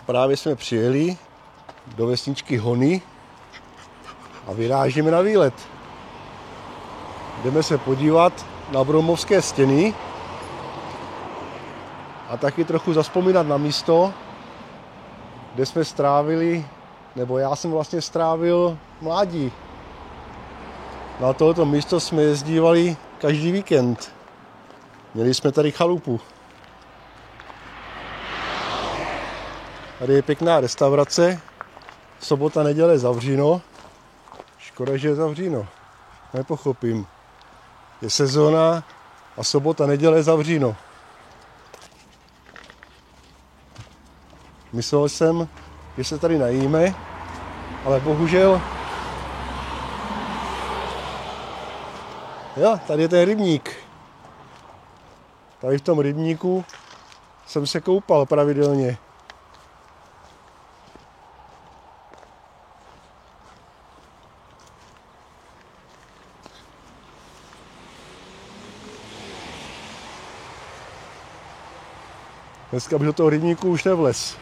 Právě jsme přijeli do vesničky Hony a vyrážíme na výlet. Jdeme se podívat na Bromovské stěny a taky trochu zazpomínat na místo, kde jsme strávili, nebo já jsem vlastně strávil mládí. Na tohoto místo jsme jezdívali každý víkend. Měli jsme tady chalupu. Tady je pěkná restaurace. Sobota, neděle zavřeno. Škoda, že je zavřeno. Nepochopím. Je sezóna a sobota, neděle je zavřeno. Myslel jsem, že se tady najíme, ale bohužel... Jo, tady je ten rybník. Tady v tom rybníku jsem se koupal pravidelně. Dneska bych do toho rybníku už nevlez.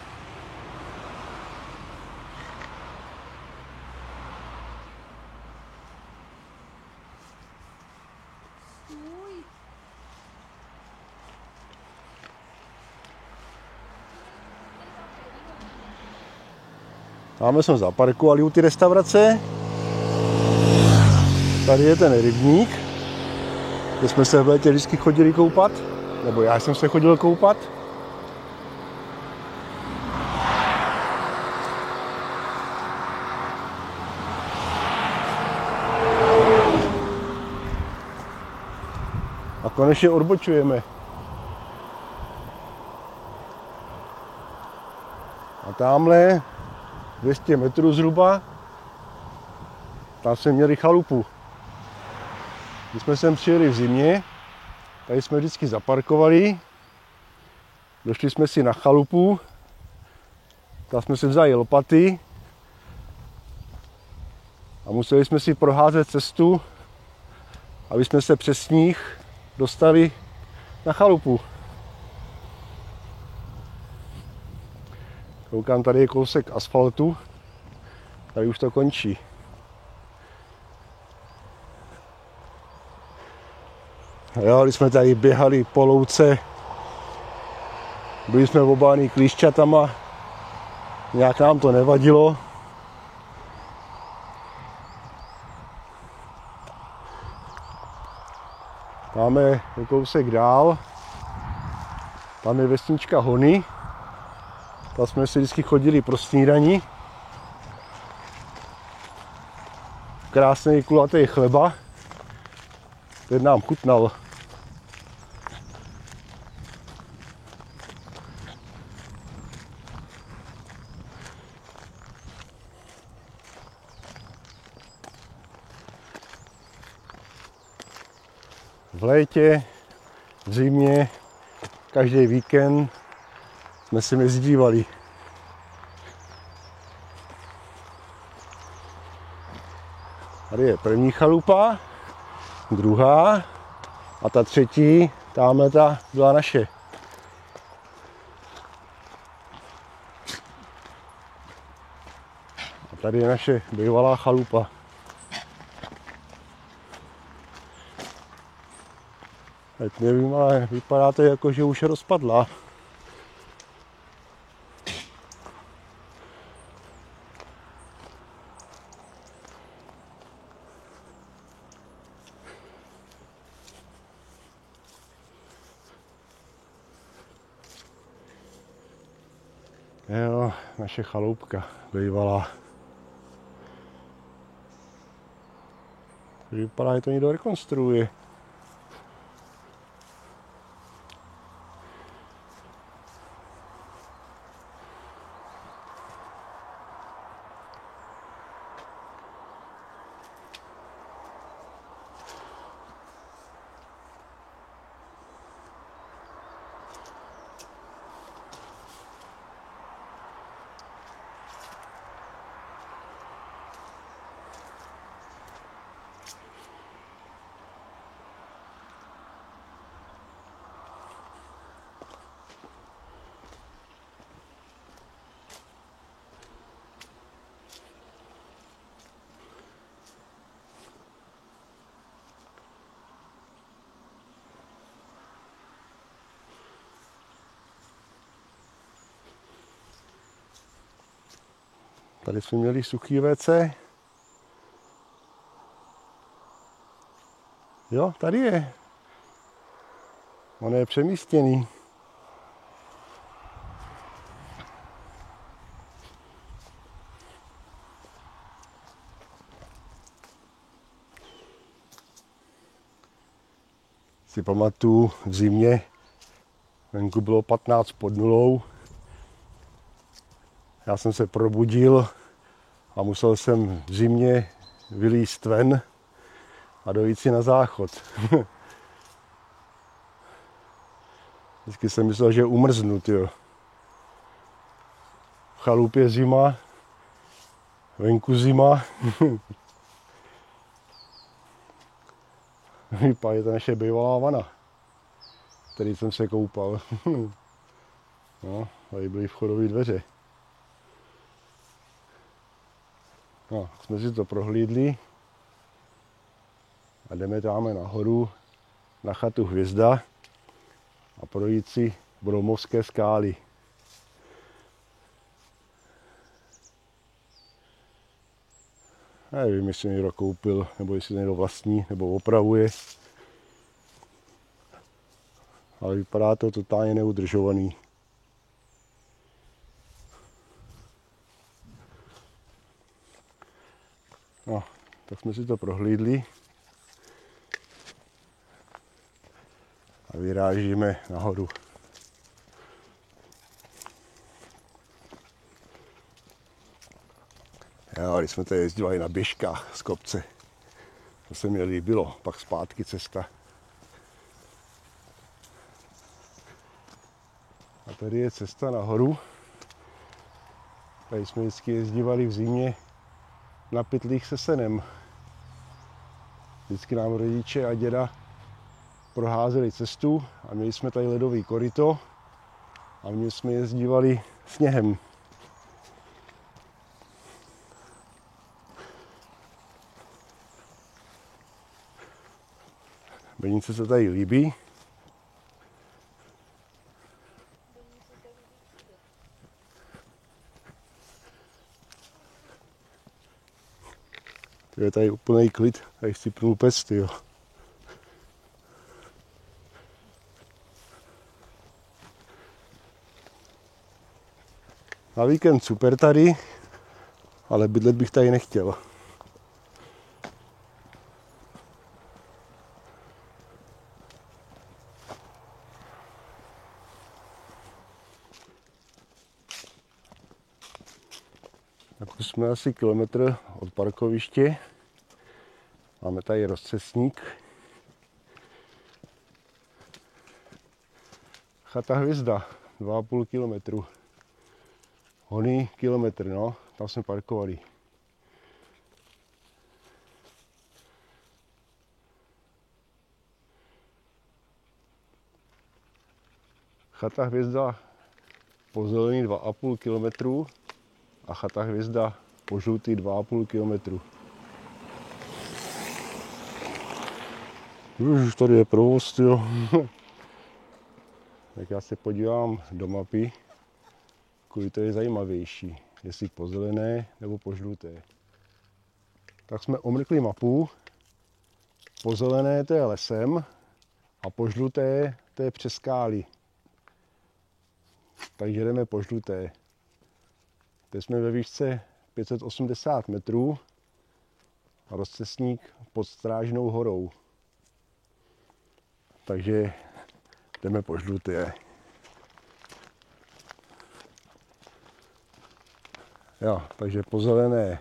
Máme jsme zaparkovali u ty restaurace. Tady je ten rybník, kde jsme se v létě vždycky chodili koupat. Nebo já jsem se chodil koupat. A konečně odbočujeme. A tamhle 200 metrů zhruba, tam jsme měli chalupu. Když jsme sem přijeli v zimě, tady jsme vždycky zaparkovali, došli jsme si na chalupu, tam jsme si vzali lopaty a museli jsme si proházet cestu, aby jsme se přes sníh dostali na chalupu. Koukám, tady je kousek asfaltu, tady už to končí. Jo, když jsme tady běhali po louce, byli jsme obáni klíšťatama, nějak nám to nevadilo. Máme kousek dál, tam je vesnička Hony, tam jsme si vždycky chodili pro snídani. Krásný kulatý chleba, ten nám chutnal. V létě, v zimě, každý víkend jsme se jezdívali. Tady je první chalupa, druhá a ta třetí, tamhle ta byla naše. A tady je naše bývalá chalupa. Teď nevím, ale vypadá to jako, že už je rozpadla. Jo, naše chaloupka bývalá. Vypadá, že to někdo rekonstruuje. Tady jsme měli suchý WC. Jo, tady je. On je přemístěný. Si pamatuju, v zimě venku bylo 15 pod nulou. Já jsem se probudil a musel jsem v zimě vylízt ven a dojít si na záchod. Vždycky jsem myslel, že umrznu, tyjo. V chalupě zima, venku zima. Vypadá, je to naše bývalá vana, který jsem se koupal. No, tady byly vchodové dveře. No, jsme si to prohlídli a jdeme tam nahoru na chatu Hvězda a projít si Bromovské skály. Nevím, jestli někdo koupil, nebo jestli někdo vlastní, nebo opravuje. Ale vypadá to totálně neudržovaný. No, tak jsme si to prohlídli. A vyrážíme nahoru. Jo, když jsme tady jezdili na běžkách z kopce. To se mi líbilo, pak zpátky cesta. A tady je cesta nahoru. Tady jsme vždycky jezdívali v zimě na pytlích se senem. Vždycky nám rodiče a děda proházeli cestu a měli jsme tady ledový koryto a my jsme jezdívali sněhem. Benice se tady líbí. Je tady úplný klid, tady si pnul pes, tyjo. Na víkend super tady, ale bydlet bych tady nechtěl. Tak už jsme asi kilometr od parkoviště. Máme tady rozcestník. Chata Hvězda, 2,5 kilometru. Honý kilometr, no, tam jsme parkovali. Chata Hvězda po zelený 2,5 kilometru a chata Hvězda po žlutý 2,5 kilometru. Už tady je provoz, jo. Tak já se podívám do mapy, kudy to je zajímavější, jestli po zelené nebo po žluté. Tak jsme omrkli mapu, po zelené to je lesem a po žluté to je přes skály. Takže jdeme po žluté. Teď jsme ve výšce 580 metrů a rozcestník pod Strážnou horou. Takže jdeme po žluté. Jo, takže po zelené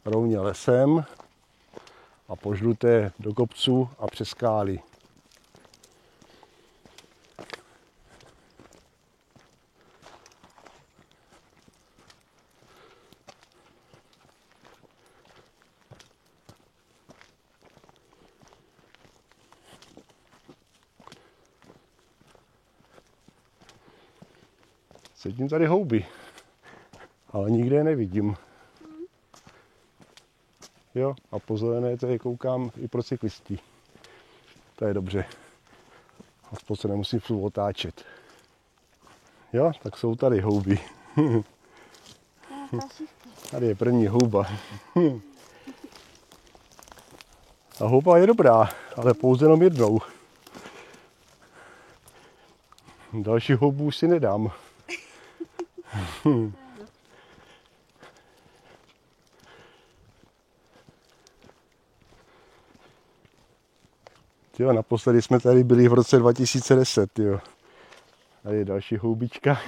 rovně lesem a po žluté do kopců a přes skály. Sedím tady houby, ale nikde je nevidím. Jo, a po zelené to je koukám i pro cyklisty. To je dobře. Aspoň se nemusím furt otáčet. Jo, tak jsou tady houby. Tady je první houba. A houba je dobrá, ale pouze jenom jednou. Další houbu už si nedám. Tyjo, naposledy jsme tady byli v roce 2010, tyjo. Tady je další houbička.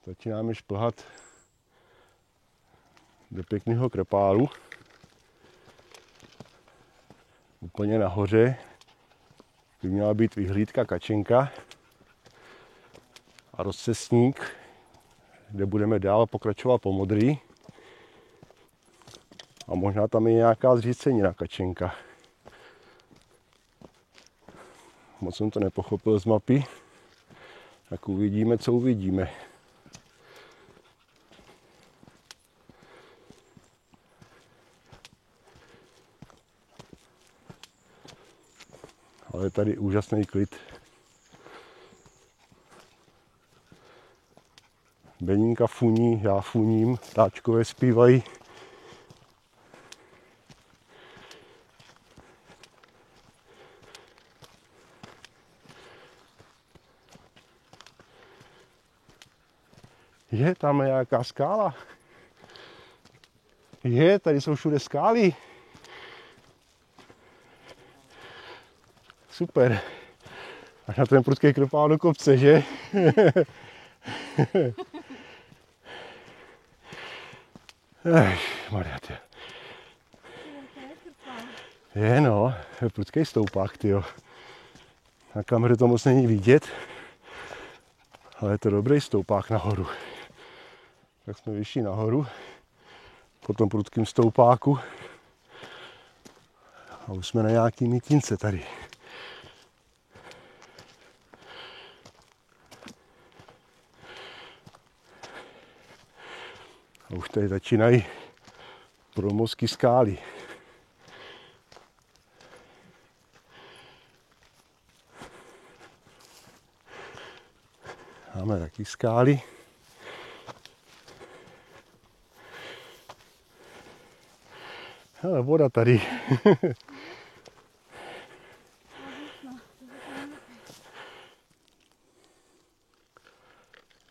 Začínáme šplhat do pěkného krepálu. Úplně nahoře by měla být vyhlídka Kačenka a rozcestník, kde budeme dál pokračovat po Modrý. A možná tam je nějaká zřícenina Kačenka. Moc jsem to nepochopil z mapy, tak uvidíme, co uvidíme. Ale tady úžasný klid. Beninka funí, já funím, ptáčkové zpívají. Je, tam je nějaká skála. Je, tady jsou všude skály. Super. Až na ten prudký krepál do kopce, že? Maria, ty. Je no, je prudký stoupák, tyjo. Na kameře to moc není vidět, ale je to dobrý stoupák nahoru. Tak jsme vyšli nahoru, po tom prudkým stoupáku. A už jsme na nějaký mítince tady. A už tady začínají promozky skály. Máme taky skály. Hele, voda tady.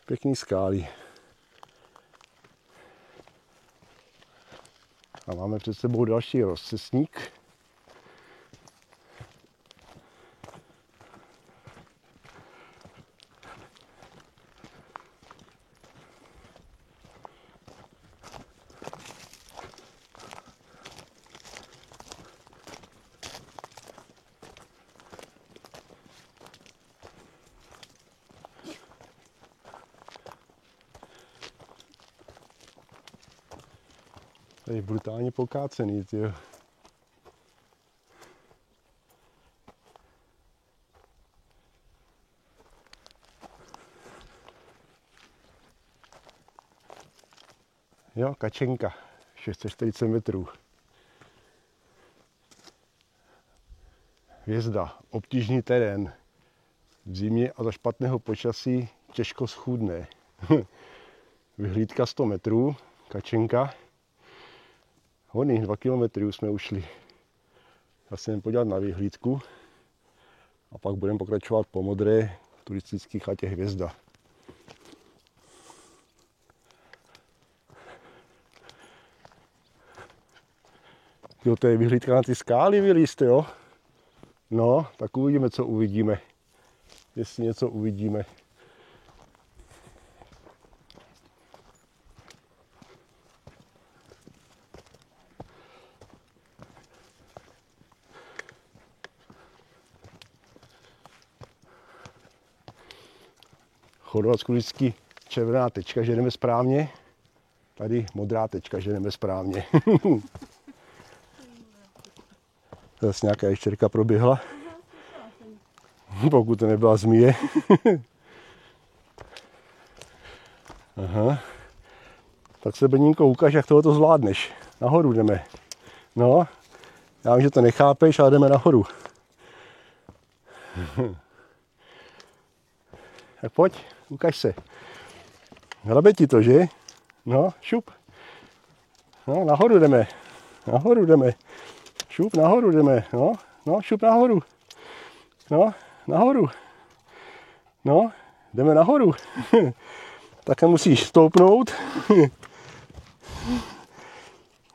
Pěkný skály. A máme před sebou další rozcestník. Tady je brutálně pokácený, tyjo. Jo, Kačenka, 640 metrů. Hvězda, obtížný terén. V zimě a za špatného počasí těžko schůdné. Vyhlídka 100 metrů, Kačenka. Honý, 2 kilometry jsme ušli. Já se jen podívat na vyhlídku a pak budeme pokračovat po Modré v turistické chatě Hvězda. Jo, to je vyhlídka na ty skály vylíst, jo? No, tak uvidíme, co uvidíme. Jestli něco uvidíme. Chodovacku vždycky červená tečka, že jdeme správně. Tady modrá tečka, že jdeme správně. Zase nějaká ještěrka proběhla. Pokud to nebyla zmije. Aha. Tak se, Beninko, ukáž, jak tohoto zvládneš. Nahoru jdeme. No, já vím, že to nechápeš, ale jdeme nahoru. Tak pojď, ukaž se. Hrabe ti to, že? No, šup. No, nahoru jdeme. Nahoru jdeme. Šup, nahoru jdeme. No, no, šup nahoru. No, nahoru. No, jdeme nahoru. Také musíš stoupnout.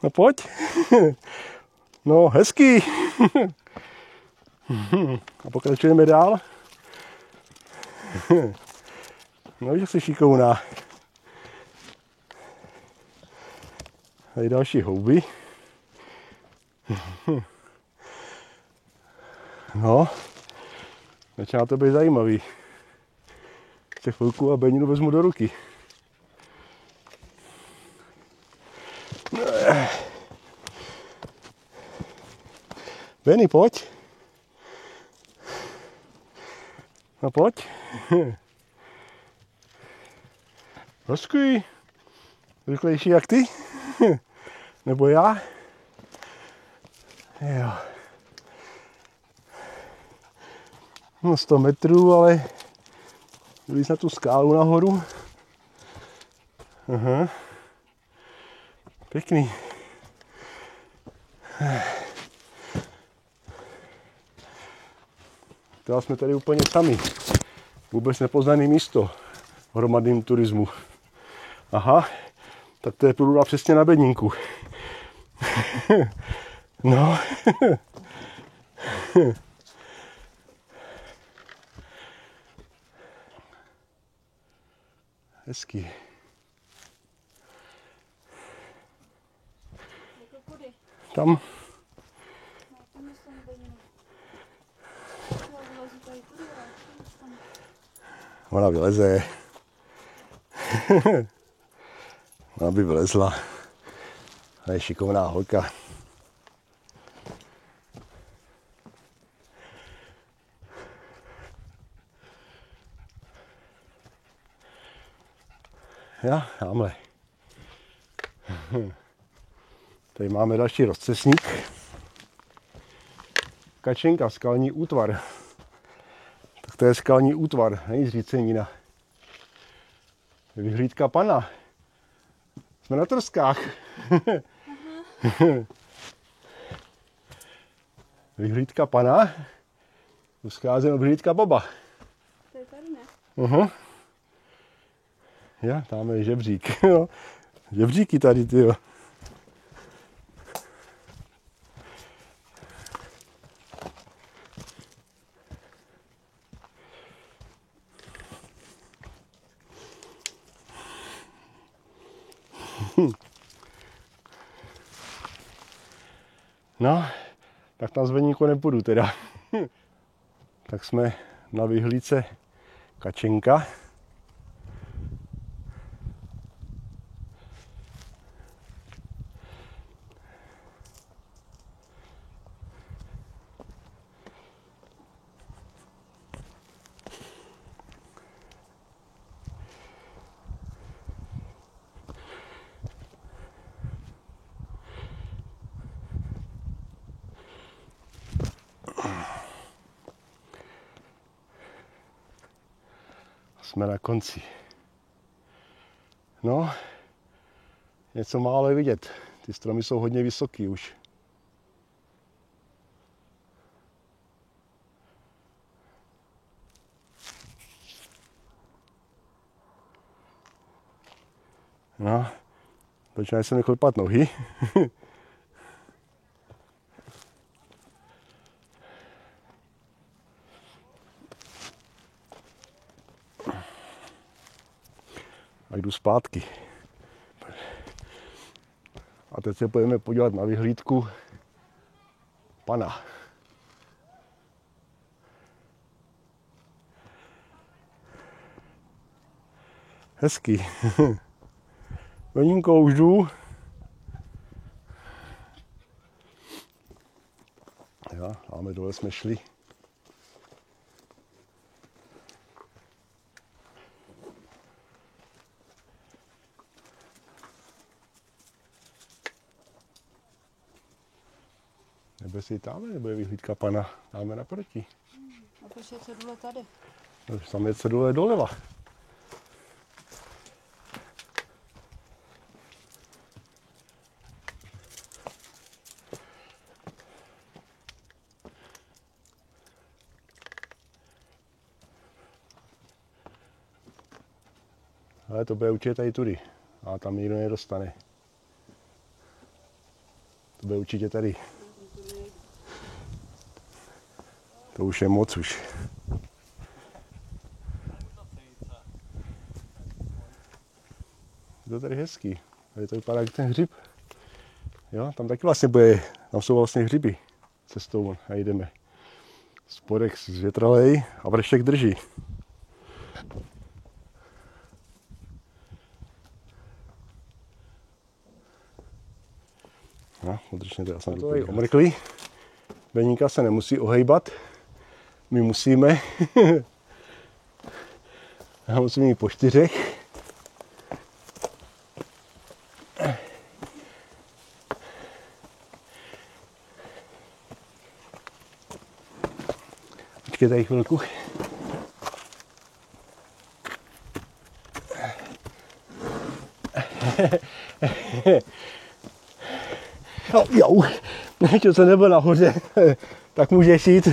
No pojď. No, hezký. A pokračujeme dál. No, že jsi šikovná. Tady další houby. No, začíná to být zajímavý. Ještě chvilku a beninu vezmu do ruky. Benny, pojď. No pojď. Hezký. Rychlejší jak ty? Nebo já? Jo. No 100 metrů, ale vylíz na tu skálu nahoru. Aha. Pěkný. Teda jsme tady úplně sami. Vůbec nepoznané místo v hromadném turismu. Aha, tak to je průrva přesně na bedníku. No. Hezký. Tam. Ona vyleze. Ona by vylezla. Ona je šikovná holka. Já, tamhle. Tady máme další rozcesník. Kačenka, skalní útvar. Tak to je skalní útvar, není zřícenina. Vyhlídka pana. Jsme na Trskách. Vyhlídka pana. Scházím vyhlídka Boba. To je tady, ne? Aha. Já, tam je žebřík. Žebříky tady, tyjo. No, tak na zveníku nepůjdu teda. Tak jsme na vyhlídce Kačenka. Jsme na konci. No, něco málo je vidět. Ty stromy jsou hodně vysoký už. No, začínají se mi chlepat nohy. A jdu zpátky. A teď se půjdeme podívat na vyhlídku pana. Hezký. Venínko, už jdu. Jo, máme dole jsme šli. Nebo si tam, nebo je vyhlídka pana, dáme naproti. A proč je cedule tady? Samiec se dole doleva. Ale to bude určitě tady tudy. A tam nikdo nedostane. To bude určitě tady. To už je moc už. To je tady hezký. Tady to vypadá jak ten hřib. Jo, tam taky vlastně bude, tam jsou vlastně hřiby cestou a jdeme. Spodek zvětralej a vršek drží. No, udržně to já jsem tady omrklý. Beníka se nemusí ohejbat. My musíme. Já musím jít po 4. Počkej tady chvilku. Jo, nechtěl jsem nebyl nahoře, tak můžeš jít.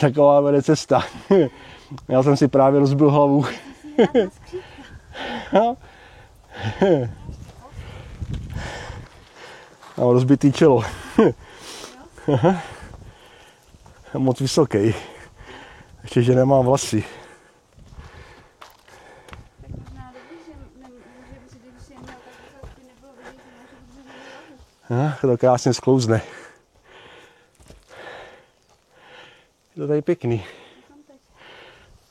Taková vede cesta. Já jsem si právě rozbil hlavu. Mám rozbitý čelo. Moc vysoký. Ještě, že nemám vlasy. To krásně sklouzne. Je to tady pěkný.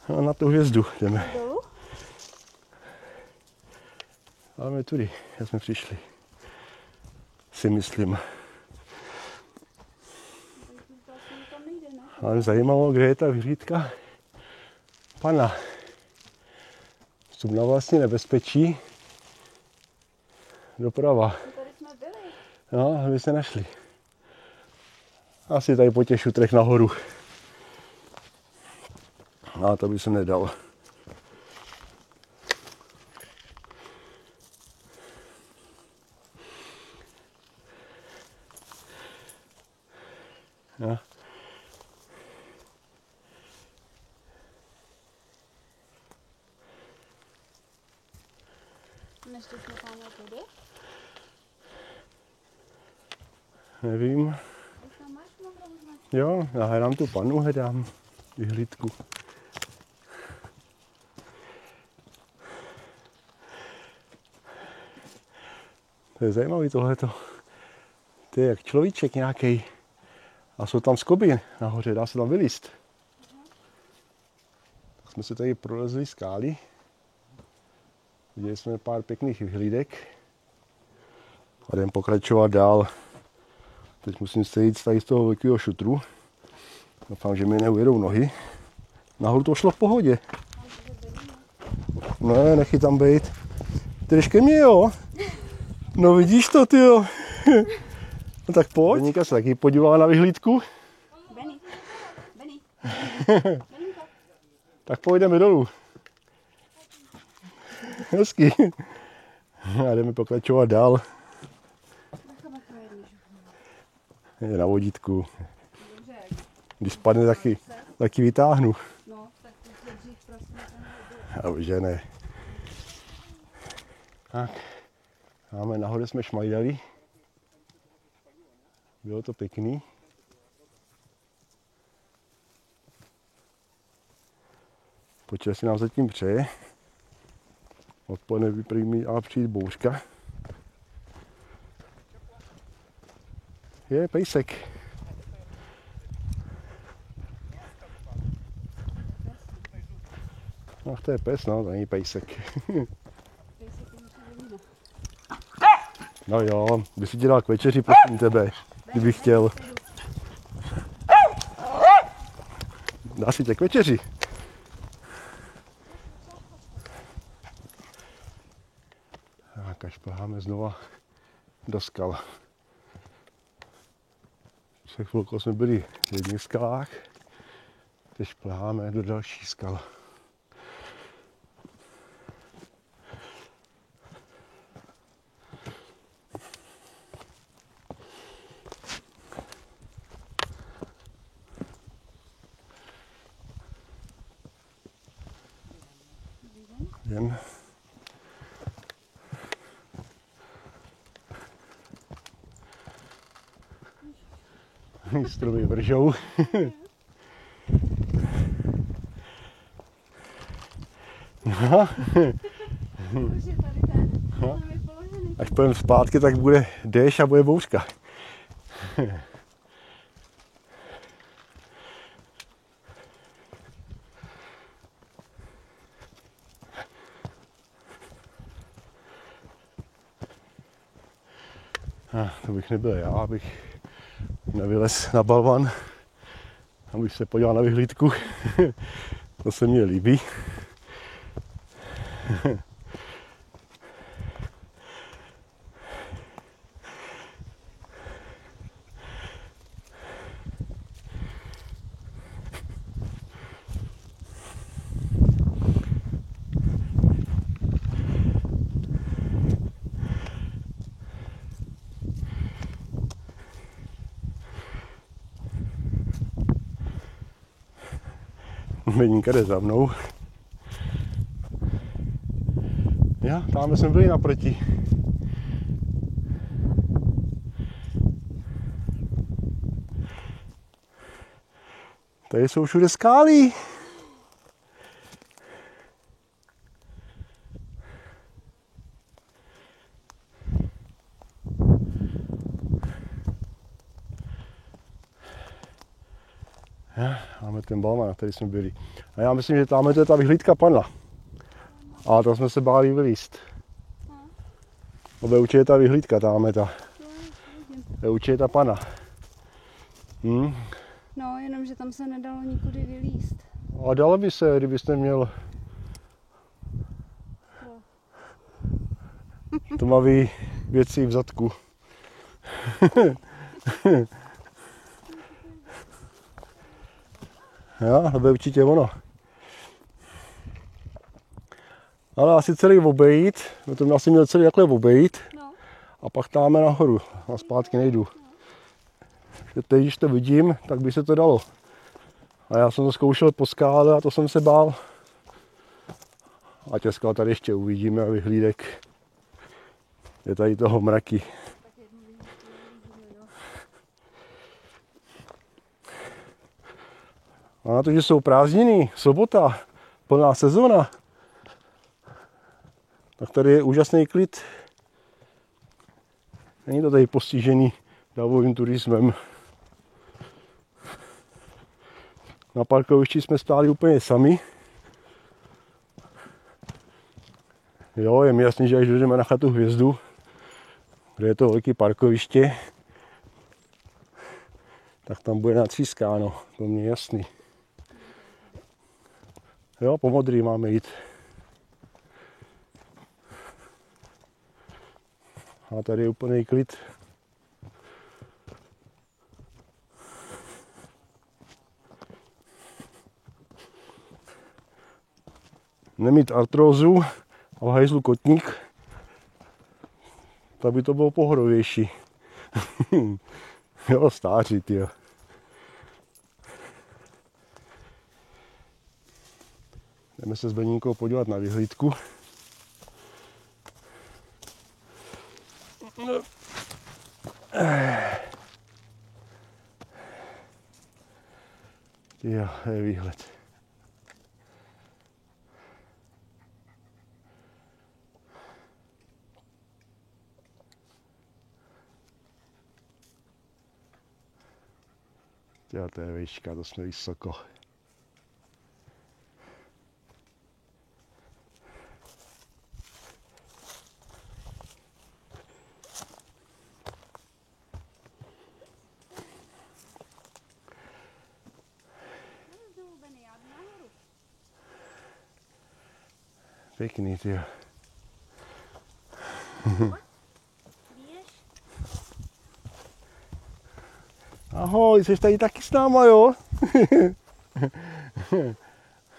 No, na tu hvězdu jdeme. Ale my tudy, jak jsme přišli. Si myslím. Ale zajímalo, kde je ta vyhlídka pana. Vstup na vlastní nebezpečí. Doprava. Tady jsme byli. No, aby se našli. Asi tady po těch šutrech nahoru. A to by se nedal. No. Nešli jsme tam tudy? Nevím. Jo, já hledám tu panu, hledám vyhlídku. To je zajímavý tohleto. To je jak človíček nějaký. A jsou tam skoby nahoře, dá se tam vylízt. Tak jsme se tady prolezli skály. Viděli jsme pár pěkných vyhlídek. A jdem pokračovat dál. Teď musím sejít tady z toho velkého šutru. Doufám, že mi neujedou nohy. Nahoru to šlo v pohodě. Ne, nechy tam bejt. Ty mě, jo? No vidíš to, ty jo. No tak pojď. Beníka se taky podívala na vyhlídku. Benny. Tak půjdeme dolů. Hezky. A jdeme pokračovat dál. Je na vodítku. Když spadne, taky vytáhnu. No, tak to se dřív prostě A už ne. Tak. Máme nahoře jsme šmajdali. Bylo to pěkný. Počas si nám zatím přeje. Odpoledne by ale přijít bouřka. Je pejsek. Ach, to je pes, no, to není pejsek. No jo, by si ti dal k večeři, prosím tebe, kdybych chtěl. Dá si tě k večeři. Tak až šplháme znova do skal. Před chvilkou jsme byli v jedných skalách Teď šplháme do další skal. Jen. Stromy vržou. No. Už je tady ten, tam je položený. Až půjdeme zpátky, tak bude déšť a bude bouřka. To bych nebyl já, abych nevylez na balvan, abych se podíval na vyhlídku. To se mně líbí. Meninka jde za mnou. Já, tam jsme byli naproti. Tady jsou všude skály. Máme ten balvan, na který jsme byli. A já myslím, že tam je ta vyhlídka padla. A tam jsme se báli vylízt. Určitě je ta vyhlídka, tam je ta. Určitě je ta pana. No, jenom, že tam se nedalo nikudy vylízt. A dalo by se, kdybyste měl tmavý věci v zadku. Jo, to bude určitě ono. Ale asi celý obejít, to asi měl celý takhle obejít. No. A pak dáme nahoru, a zpátky nejdu. Teď, když to vidím, tak by se to dalo. A já jsem to zkoušel po skále a to jsem se bál. A těch skal tady ještě uvidíme a vyhlídek. Je tady toho mraky. A na to, že jsou prázdniny, sobota, plná sezona, tak tady je úžasný klid. Není to tady postižený davovým turismem. Na parkovišti jsme stáli úplně sami. Jo, je mi jasný, že až dojdeme na Chatu Hvězdu, kde je to velké parkoviště, tak tam bude natřískáno, to mě je jasný. Jo, po modrý máme jít. A tady je úplný klid. Nemít artrózu a v hajzlu kotník, tak by to bylo pohrovější. Jo, stáří, tyjo. Jdeme se s Beninkou podívat na vyhlídku. Jo, je výhled. Jo, to je výška, to jsme vysoko. Pěkný, tyjo. Ahoj, jsi tady taky s náma, jo?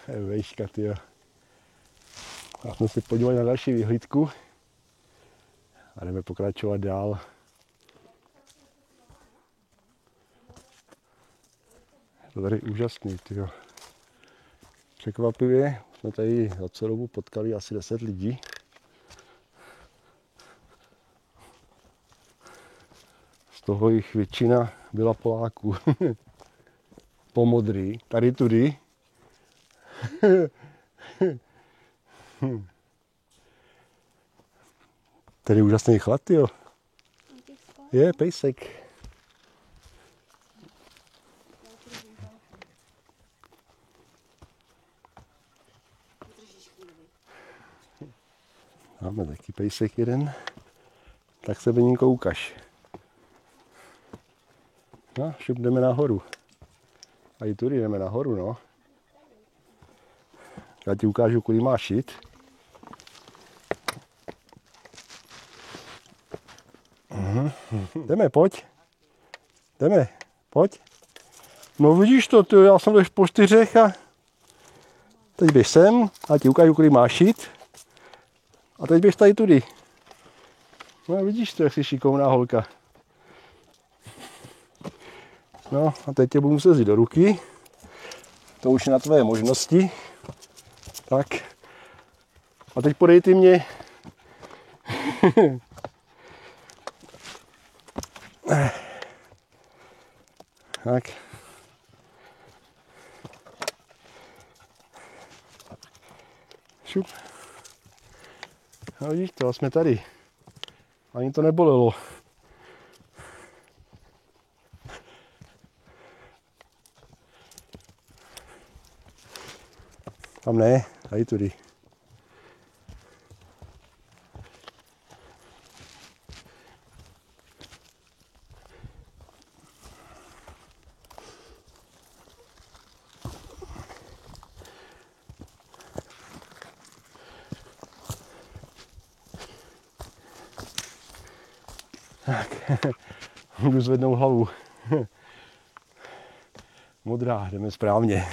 Vejška, tyjo. A jsme se podívali na další vyhlídku a jdeme pokračovat dál. Je to tady úžasný, tyjo. Překvapivě jsme tady za celou dobu potkali asi 10 lidí. Z toho jich většina byla Poláků. Po modrý, tady tudy. Tady je úžasný chlad, jo. Je, pejsek. Máme taky pejsek jeden. Tak se Beňinko ukaž. No, šup, jdeme nahoru. A i tudy jdeme nahoru, no. Já ti ukážu, kudy máš jít. Jdeme, pojď. Jdeme, pojď. No vidíš to, tyjo, já jsem jdeš po 4 a teď běž sem a ti ukážu, kudy máš jít. A teď běž tady tudy. No vidíš to, jak jsi šikovná holka. No a teď tě budu muset vzít do ruky. To už je na tvé možnosti. Tak. A teď podej ty mě. Tak. Šup. No vidíš to, jsme tady. Ani to nebolelo. Tam ne, tady tudy. Tak, můžu zvednout hlavu. Modrá, jdeme správně.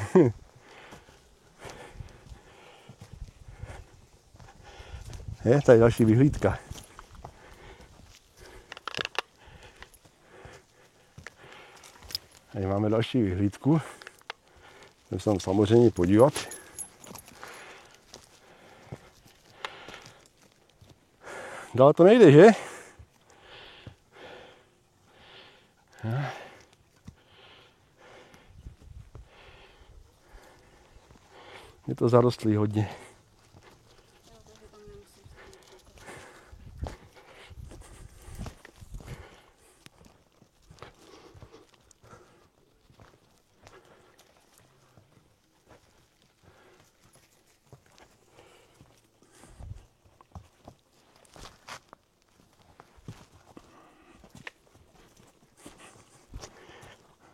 Je tady další vyhlídka. Tady máme další vyhlídku. Jdeme se tam samozřejmě podívat. Dál to nejde, že? Je to zarostlý hodně.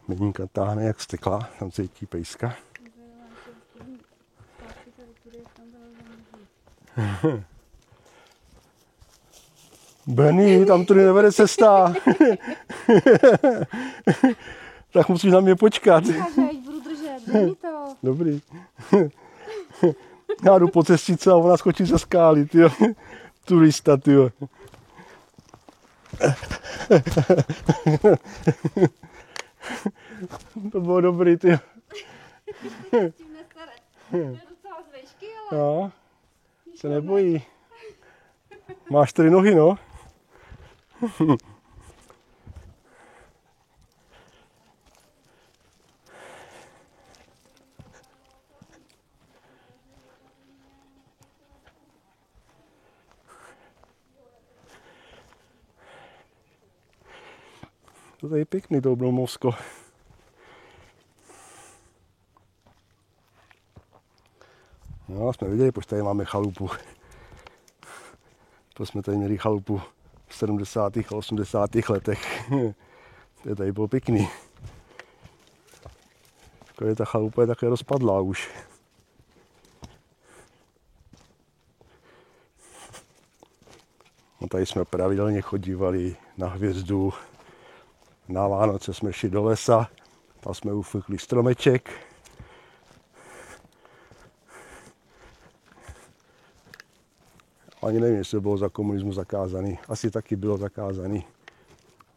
Beňinka táhne jak stekla, tam cítí pejska. Benny, tam tudy nevede cesta. Tak musíš na mě počkat. Budu držet, dej mi to. Dobrý. Já jdu po cestice a ona skočí ze skály, tyjo. Turista, tyjo. To bylo dobrý, tyjo. Tím nestane. To je docela z vejšky, ale... No, se nebojí. Máš 4 nohy, no. To je pěkný, to Oblomovsko. No, jsme viděli, proč tady máme chalupu. To jsme tady měli chalupu v 70. a 80. letech. To tady bylo pěkný. Takové ta chalupa je také rozpadlá už. No, tady jsme pravidelně chodívali na hvězdu. Na Vánoce jsme šli do lesa, tam jsme ufukli stromeček. Ani nevím, jestli bylo za komunismu zakázaný. Asi taky bylo zakázaný.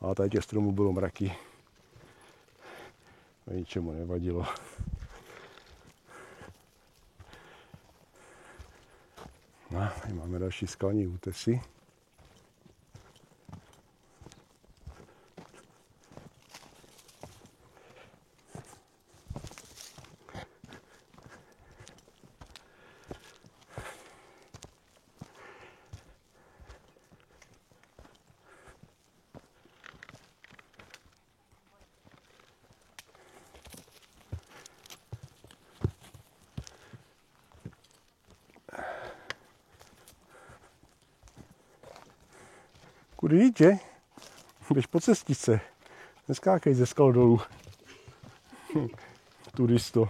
A tady těch stromů bylo mraky. A ničemu nevadilo. No, tady máme další skalní útesy. Kudy jít, běž po cestičce. Neskákej ze skal dolů. Turisto.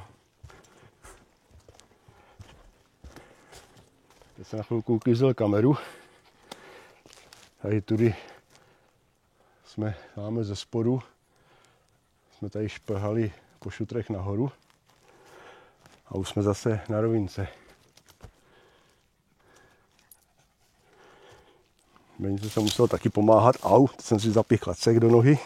Teď se na chvilku uklízel kameru. Tady tudy máme ze spodu. Jsme tady šplhali po šutrech nahoru. A už jsme zase na rovince. Menice jsem musel taky pomáhat. Au, teď jsem si zapich klacek do nohy.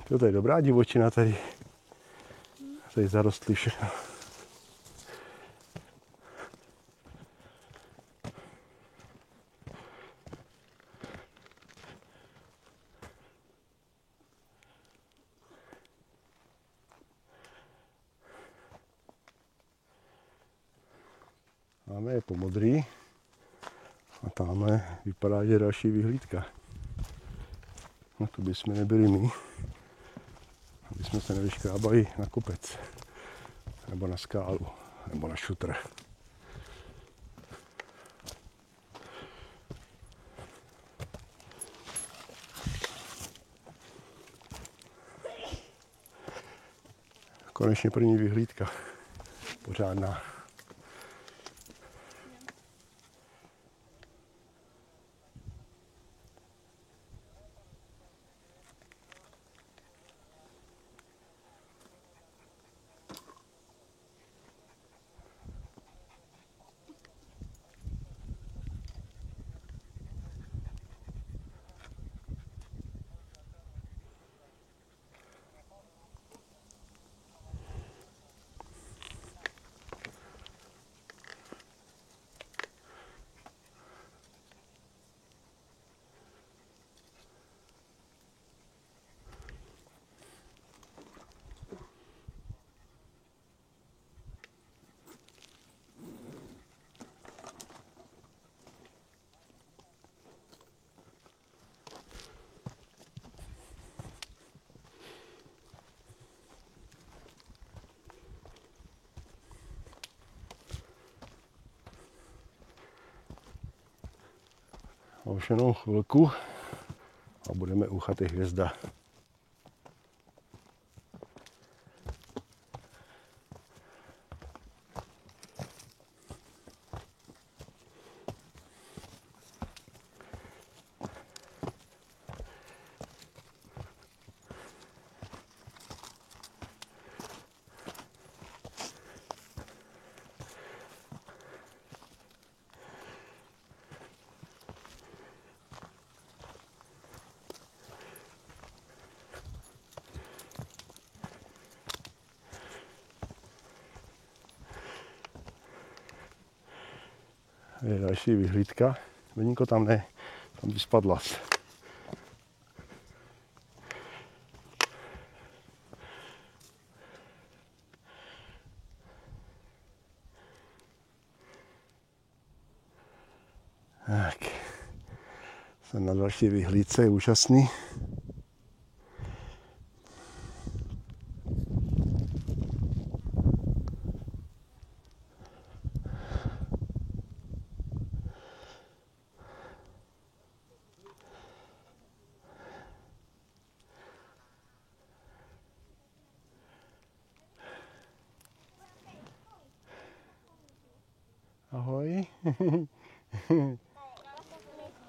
To je dobrá divočina tady. Tady zarostly všechno. Máme je po modrý a tamhle vypadá, že je další vyhlídka. No to bychom nebyli my, aby jsme se nevyškrábali na kopec, nebo na skálu, nebo na šutr. Konečně první vyhlídka, pořádná. A už jenom chvilku a budeme u chaty Hvězda. Je další vyhlídka. Veninko tam ne, tam by spadla. Tak, jsem na další vyhlídce, je úžasný.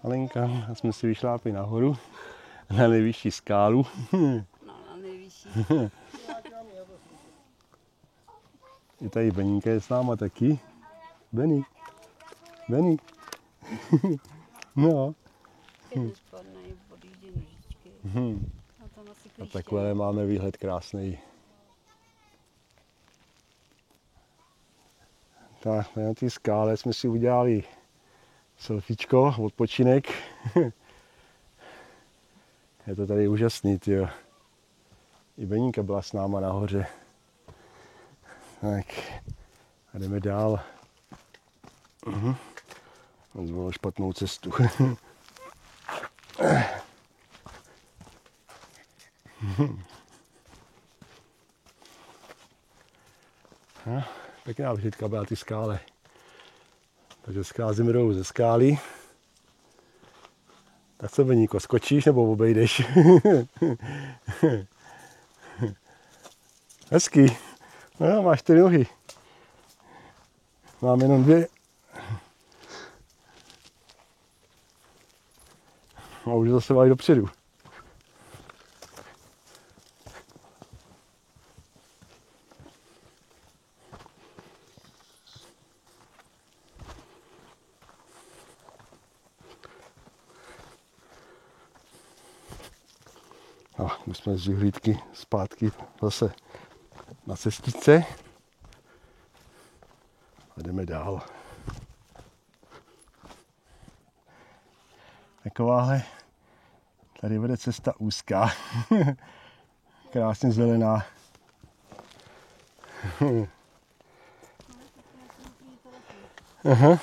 Alenka, a jsme si vyšlápli nahoru, na nejvyšší skálu. No, na nejvyšší. I tady Beníka je s náma taky. Bení. No. Ty spadnej, odjíždí nožičky. A tam asi A klíště. takhle máme výhled krásný. Tak, na té skále jsme si udělali selfiečko, odpočinek. Je to tady úžasný, tyjo. I Beníka byla s náma nahoře. Tak, a jdeme dál. On zvolil špatnou cestu. Pěkná vyhlídka byla ty skále. Takže scházíme dolů ze skály. Tak co, Beníko, skočíš nebo obejdeš? Hezký. No, máš 4 nohy. Mám jenom 2. A už zase válí dopředu. A my jsme z vyhlídky zpátky zase na cestičce a jdeme dál. Takováhle tady vede cesta úzká, krásně zelená. Aha.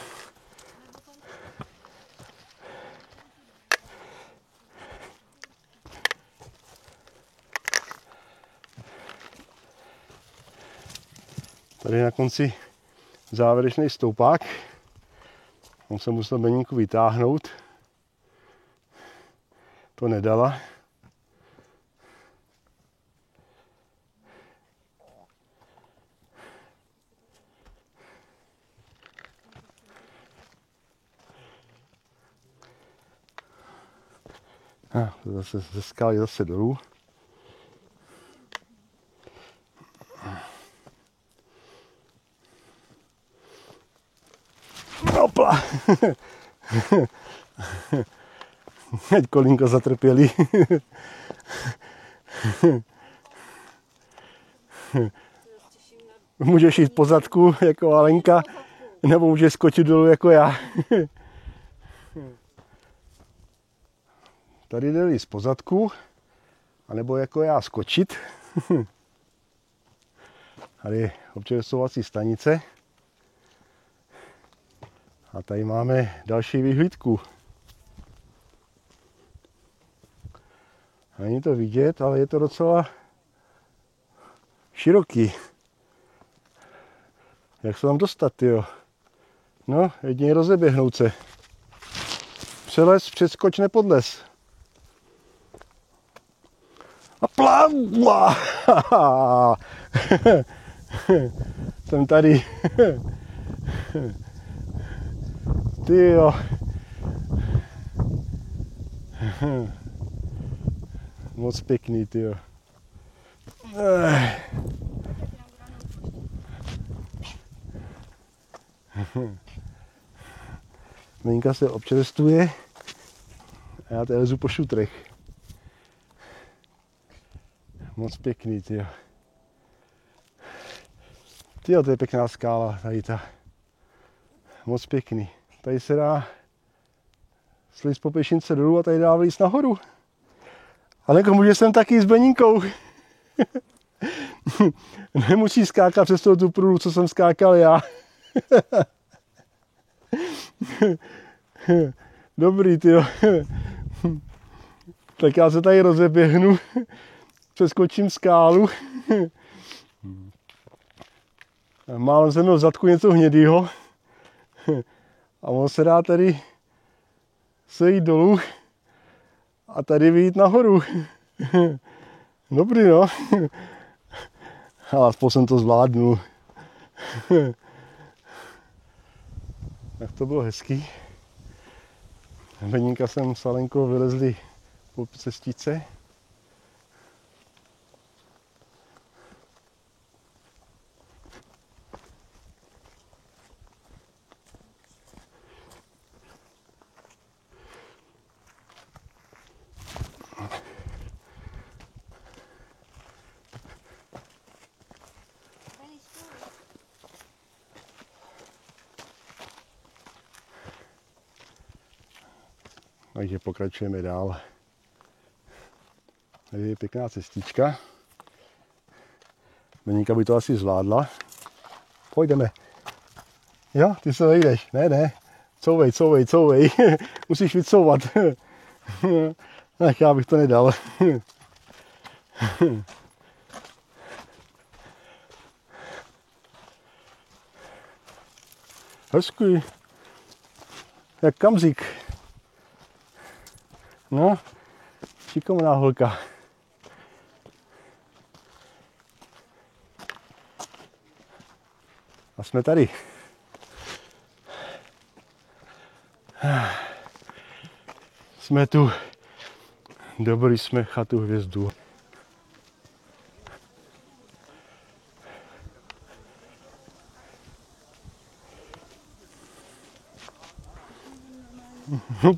Tady na konci závěrečný stoupák. On se musel Beníku vytáhnout. To nedala. A zase ze skály zase dolů. Hopla! Ať kolínko zatrpěli. Můžeš jít po zadku jako Alenka, nebo můžeš skočit dolů jako já. Tady jde z pozadku, anebo jako já skočit. Tady je občerstvovací stanice. A tady máme další vyhlídku. Není to vidět, ale je to docela široký. Jak se tam dostat, jo? No, jedině rozeběhnout se. Přelez, přeskoč, nepodlez. A plavla! Jsem tady. Ty jo. Moc pěkný, ty jo. Menka se občerstvuje a já tady lezu po šutrech. Moc pěkný, ty jo. Ty jo, to je pěkná skála, tady ta. Moc pěkný. Tady se dá slíz po pěšince dolů a tady dá vlíz nahoru. Ale může jsem taky s Benínkou. Nemusí skákat přes tu průdu, co jsem skákal já. Dobrý, tyjo. Tak já se tady rozeběhnu, přeskočím skálu. Mám jsem měl v zadku něco hnědýho. A on se dá tady sejít dolů a tady vyjít nahoru. Dobrý, no. Ale aspoň jsem to zvládnul. Tak to bylo hezký. Beníka jsem s Alenkou vylezli po cestičce. Takže pokračujeme dál. Tady je pěkná cestička. Beníka by to asi zvládla. Pojďme. Jo, ty se vejdeš. Ne. Couvej. Musíš vycouvat. Tak já bych to nedal. Hezký. Jak kamzík. No, šikovná holka. A jsme tady. Jsme tu. Dobrý jsme chatu hvězdu.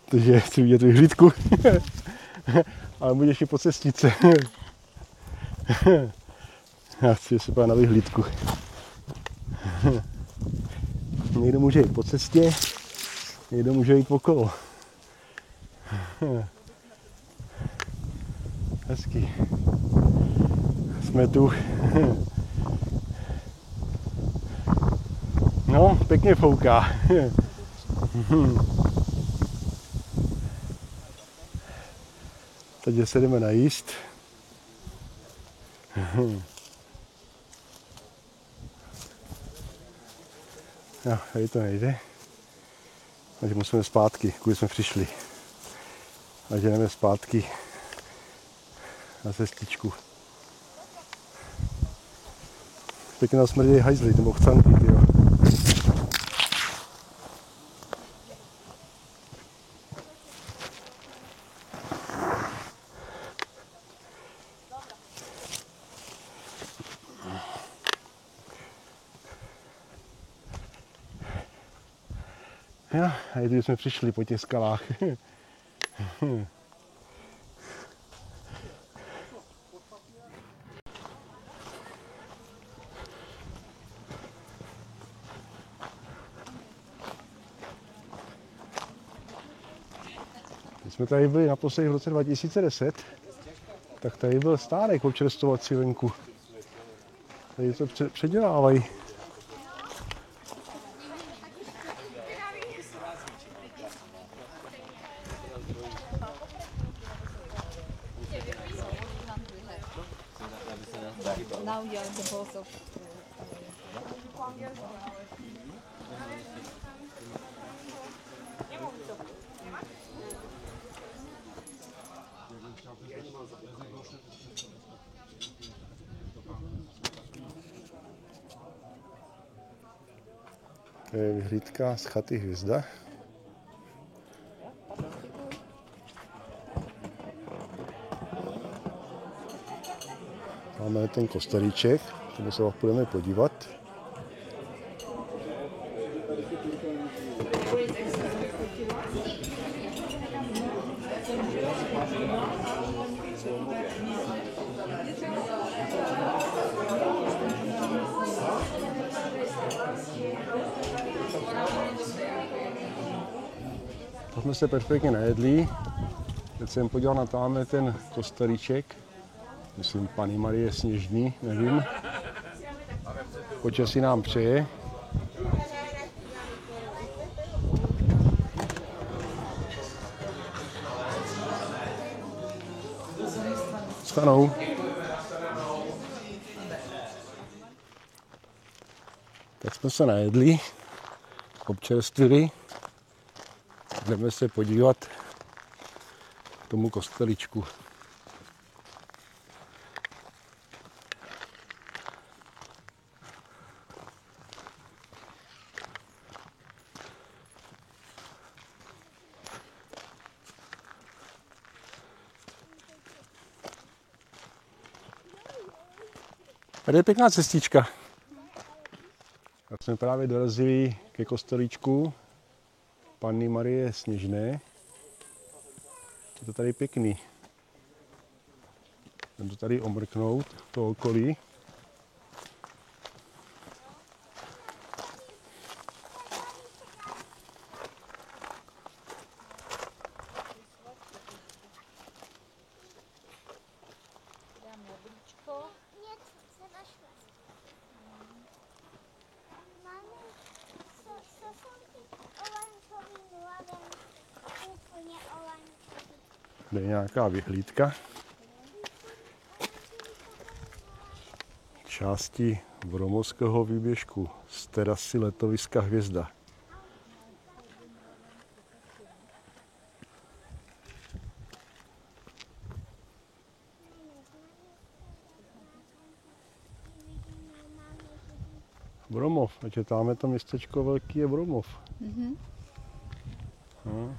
Takže chci vidět vyhlídku. Ale budeš i po cestice. Já chci se podívat na vyhlídku. Někdo může jít po cestě, někdo může jít okolo. Hezký. Jsme tu. No, pěkně fouká. Takže se jdeme najíst. No, tady to nejde. Takže musíme zpátky, kudy jsme přišli. Takže jdeme zpátky na cestičku. Pěkně nás smrdějí hajzly, nebo chcanky, tyjo. Jo, a když jsme přišli po těch skalách. Když jsme tady byli naposledy v roce 2010, tak tady byl stánek občerstvovací venku. Tady to předělávají. Now you're the boss of... To je vyhlídka z chaty Hvězda. Máme ten kostelíček, tomu se vám budeme podívat. To jsme se perfektně najedli. Teď jsem podíval na tamhle ten kostelíček. Myslím, Panny Marie Sněžný, nevím. Počasí nám přeje. Stanou. Tak jsme se najedli, občerstvili. Jdeme se podívat k tomu kosteličku. Tady je pěkná cestička. Tak jsme právě dorazili ke kostelíčku Panny Marie Sněžné. Je to tady pěkný. Jdem to tady omrknout, to okolí. Tady je nějaká vyhlídka. Části Bromovského výběžku z terasy letoviska Hvězda. Bromov, takže tamhle to městečko velký je Bromov. Mhm. No.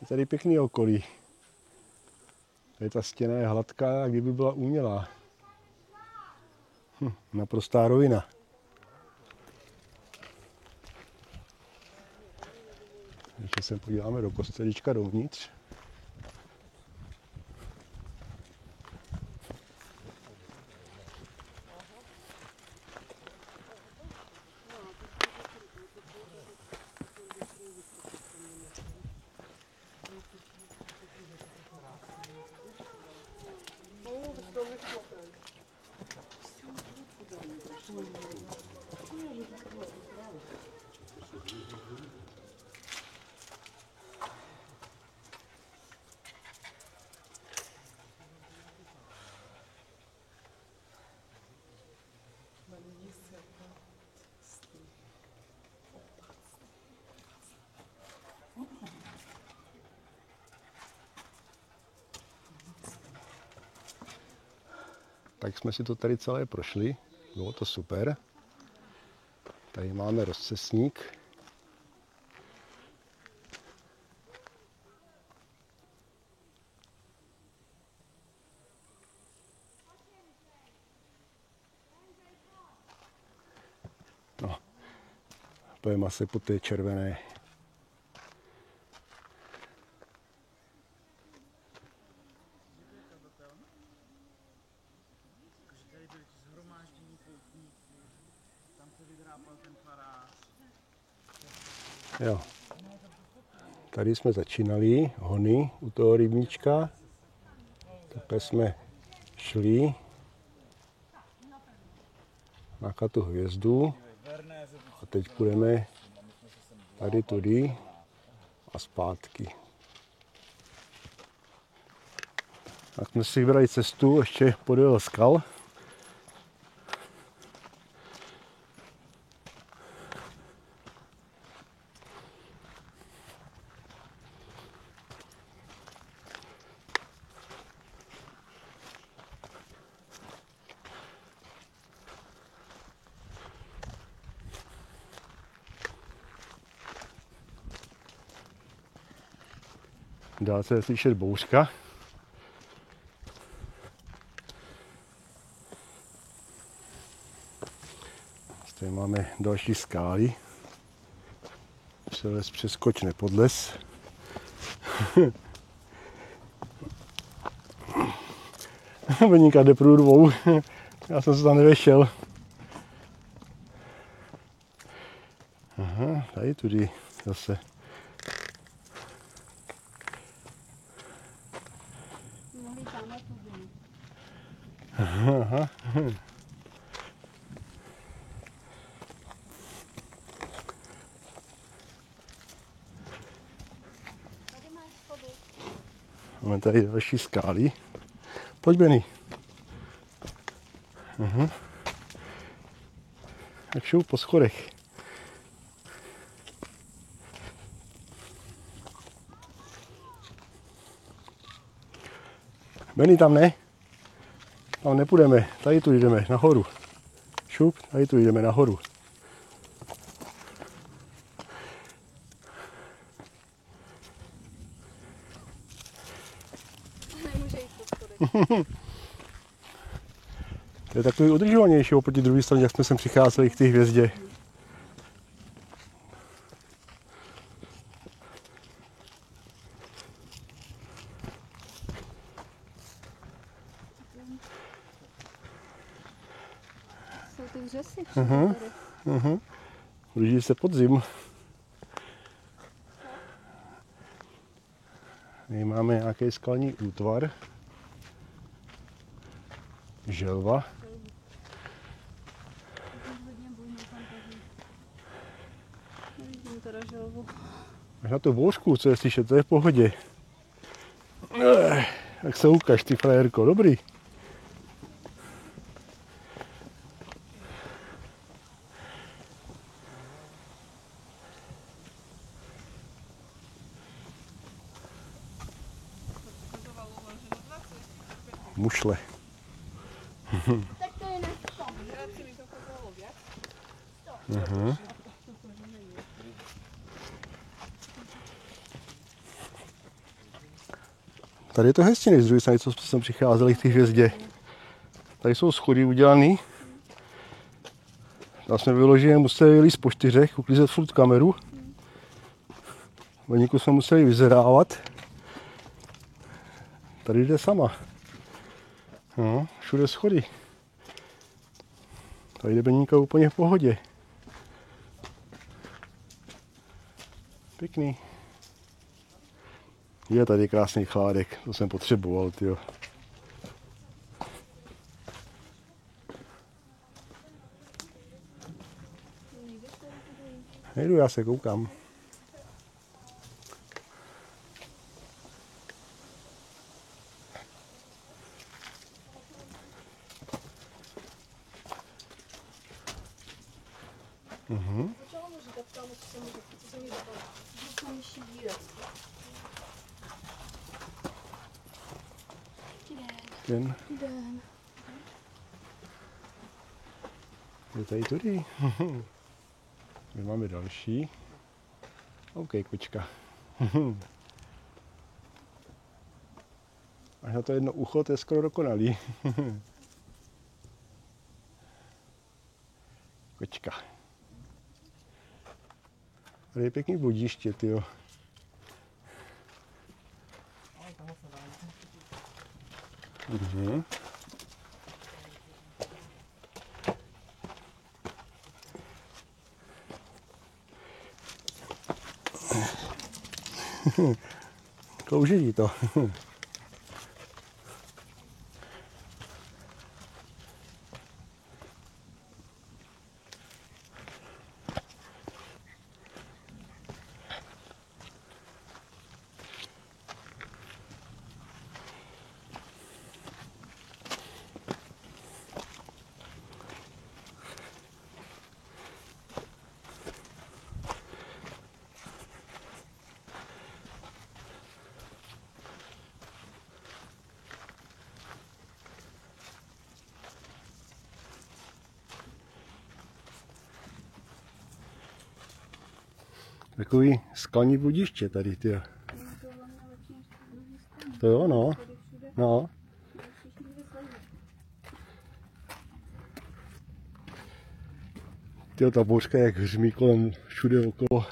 Je tady pěkný okolí. Tady ta stěna je hladká, jak kdyby byla umělá. Naprostá rovina. Ještě se podíváme do kostelíčka dovnitř. Tak jsme si to tady celé prošli, bylo to super. Tady máme rozcestník. No, pojďme se po té červené. Jo. Tady jsme začínali hony u toho rybníčka. Takhle jsme šli na tu hvězdu a teď půjdeme tady tudy a zpátky. Tak jsme si vybrali cestu ještě podél skal. Dá se slyšet bouřka. Tady máme další skály. Přeles přeskoč nepodles. Beníka jde průrvou. Já jsem se tam nevešel. Aha, tady tudy zase. Mohli tamhle tudy. Aha. Tady máš schody. Máme tady další skály. Pojď, Benny. Tak šou po schodech. Benny, tam ne? Tam nepůjdeme, tady tu jdeme, nahoru. Šup, tady tu jdeme nahoru. Nemůže jít pod schody. To je takový udržovanější oproti druhé straně, jak jsme sem přicházeli k té hvězdě. Jsou ty vřesy. Blíží se podzim. Tady máme nějaký skalní útvar. Želva. Nevidím teda želvu. Až na tu bouřku, co je slyšet, to je v pohodě. Tak se ukaž, ty frajerko, dobrý. Mušle. Tak to je na Tady je to hezčí než z druhé strany, co jsme přicházeli k té hvězdě. Tady jsou schody udělané. Tam jsme vyloženě museli líst po 4, uklízet furt kameru. Veníku jsme museli vyzerávat. Tady jde sama. No, všude schody. Tady jde Beníka úplně v pohodě. Pěkný. Je tady krásný chládek, to jsem potřeboval, tyjo. Nejdu, já se koukám. Začala mu říkat tam, co se mi dávalo. Že to nižší výraz. Den. Den. Je tady tudy. My máme další. OK, kočka. Až na to jedno ucho, to je skoro dokonalý. Kočka. Tady je pěkný bludiště, tyjo. Klouží to. Takový skalní bludiště tady, tyjo. To jo, no. No. Tyjo, ta bouřka jak hřmí kolem všude okolo.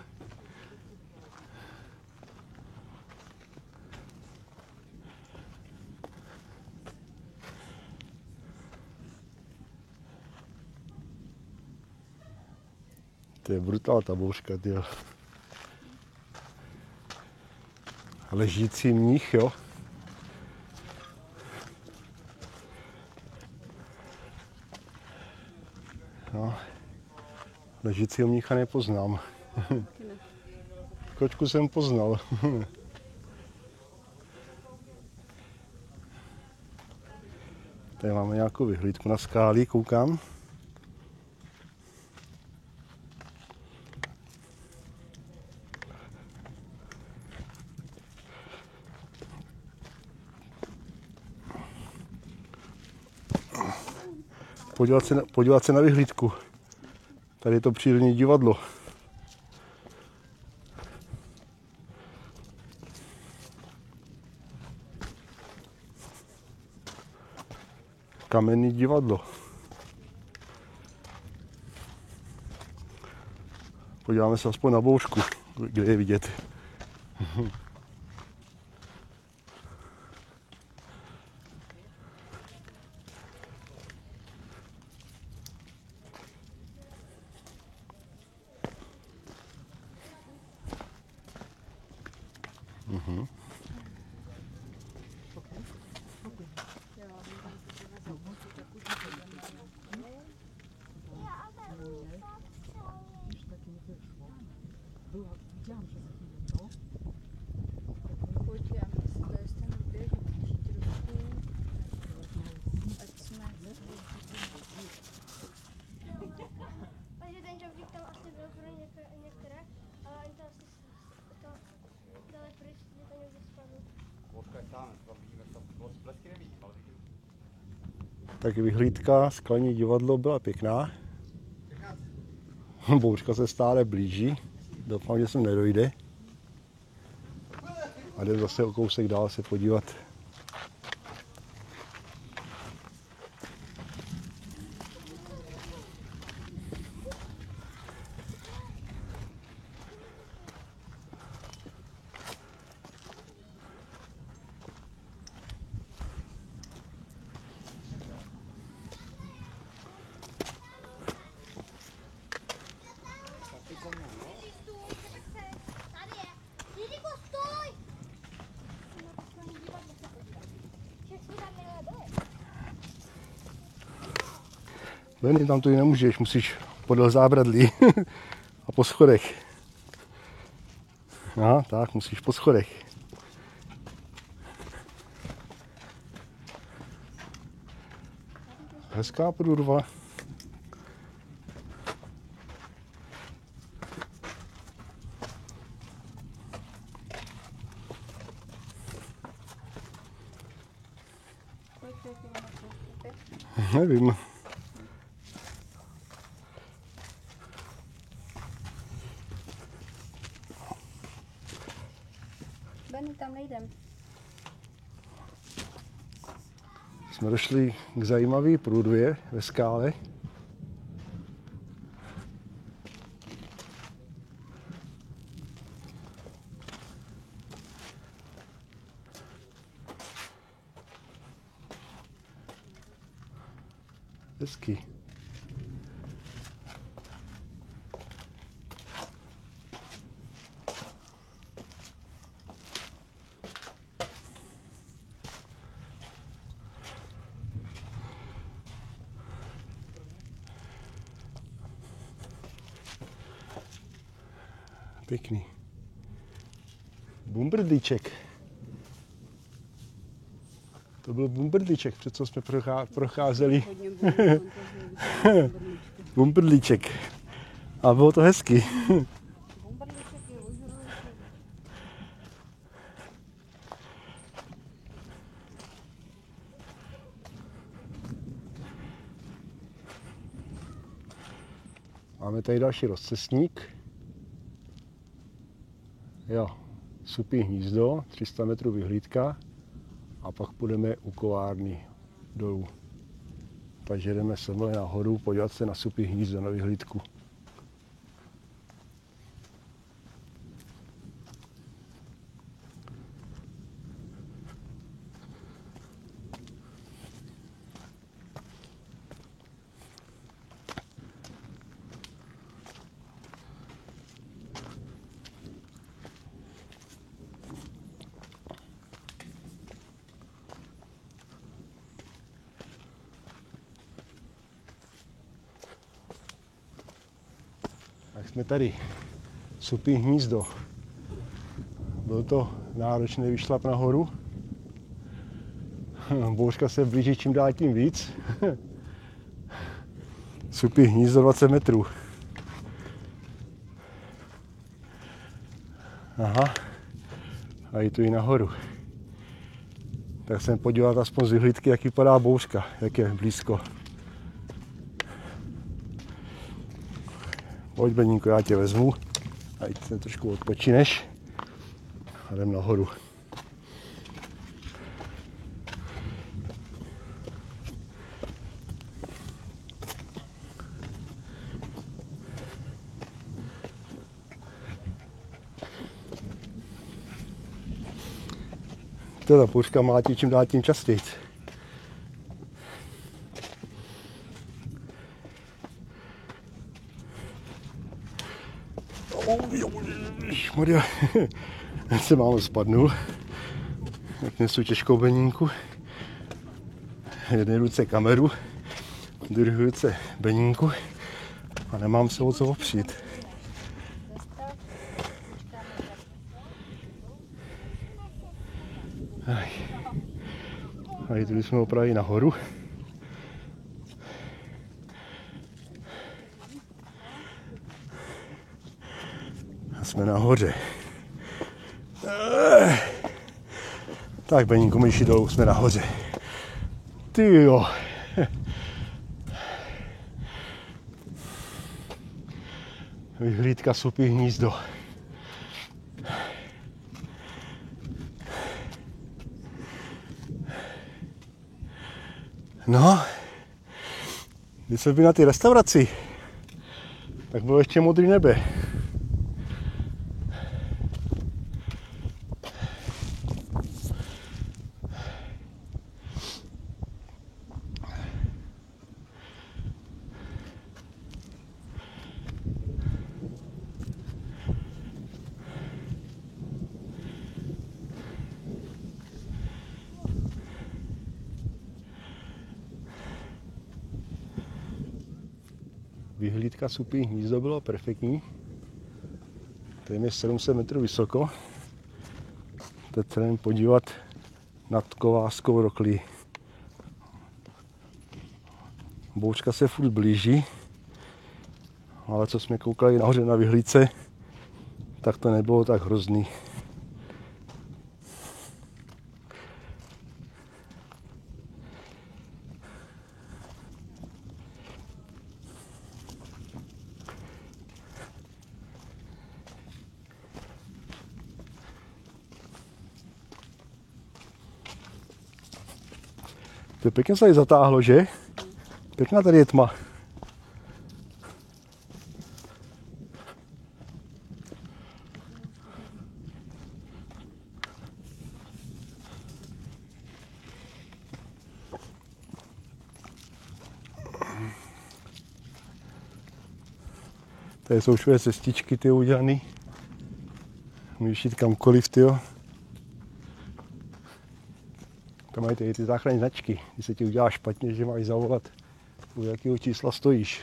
To je brutál ta bouřka, tyjo. Ležící mních, jo. No. Ležícího mnicha nepoznám. Kočku jsem poznal. Tady máme nějakou vyhlídku na skály, koukám. Podívat se na vyhlídku. Tady je to přírodní divadlo. Kamenný divadlo. Podíváme se aspoň na bouřku, kde je vidět. Takže ten žoblík tam asi byl pro některé, ale ani to asi dali pryč, že to někde spadlo. Tak vyhlídka, skalní divadlo byla pěkná. Bouřka se stále blíží. Doufám, že sem nedojde. A jdem zase o kousek dál se podívat. Benny, tam tu nemůžeš, musíš podél zábradlí a po schodech. Aha, tak, musíš po schodech. Hezká průrva. Nevím. Benny, tam nejdem. Jsme došli k zajímavé průrvě ve skále. Hezký. Pěkný. Bumbrdlíček. To byl bumbrdlíček, před co jsme procházeli. Bumbrdlíček. A bylo to hezky. Máme tady další rozcestník. Jo, Supí hnízdo, 300 metrů vyhlídka a pak půjdeme u kovárny dolů. Takže jdeme semhle nahoru podívat se na Supí hnízdo, na vyhlídku. Tak jsme tady, Supí hnízdo. Byl to náročný výšlap nahoru, Bouřka se blíží čím dál tím víc. Supí hnízdo 20 metrů. Aha. A jdu i nahoru. Tak jsem podívat aspoň z vyhlídky, jak vypadá bouřka, jak je blízko. Pojď, Beníku, já tě vezmu. A jít se trošku odpočineš. A jdem nahoru. Ta bouřka mlátí čím dál tím častěji. Maria, já se málo spadnul. Tak nesu těžkou Benínku. Jedné ruce kameru, druhé ruce Benínku a nemám se o co opřít. A jdu jsme opravdu nahoru. A jsme nahoře. Tak, Beníku, myši dolů, jsme nahoře. Ty jo. Vyhlídka Supí hnízdo. No, když jsme byli na té restauraci, tak bylo ještě modrý nebe. Vyhlídka Supí hnízdo bylo perfektní. Tady je 700 metrů vysoko. Teď se jdeme podívat nad Kovářskou roklí. Bouřka se furt blíží, ale co jsme koukali nahoře na vyhlídce, tak to nebylo tak hrozný. To pěkně se tady zatáhlo, že? Pěkná tady je tma. Tady jsou všude cestičky ty udělaný. Můžeš jít kamkoliv, tyjo. Tam mají ty záchranné značky, když se ti udělá špatně, že máš zavolat, u jakého čísla stojíš.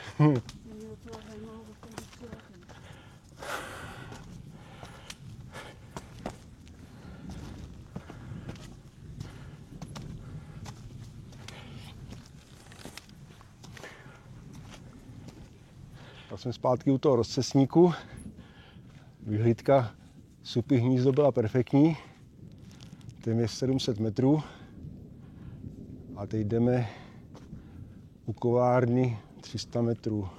A jsme zpátky u toho rozcestníku. Vyhlídka Supí hnízdo byla perfektní. Tím je 700 metrů. A teď jdeme u kovárny 300 metrů.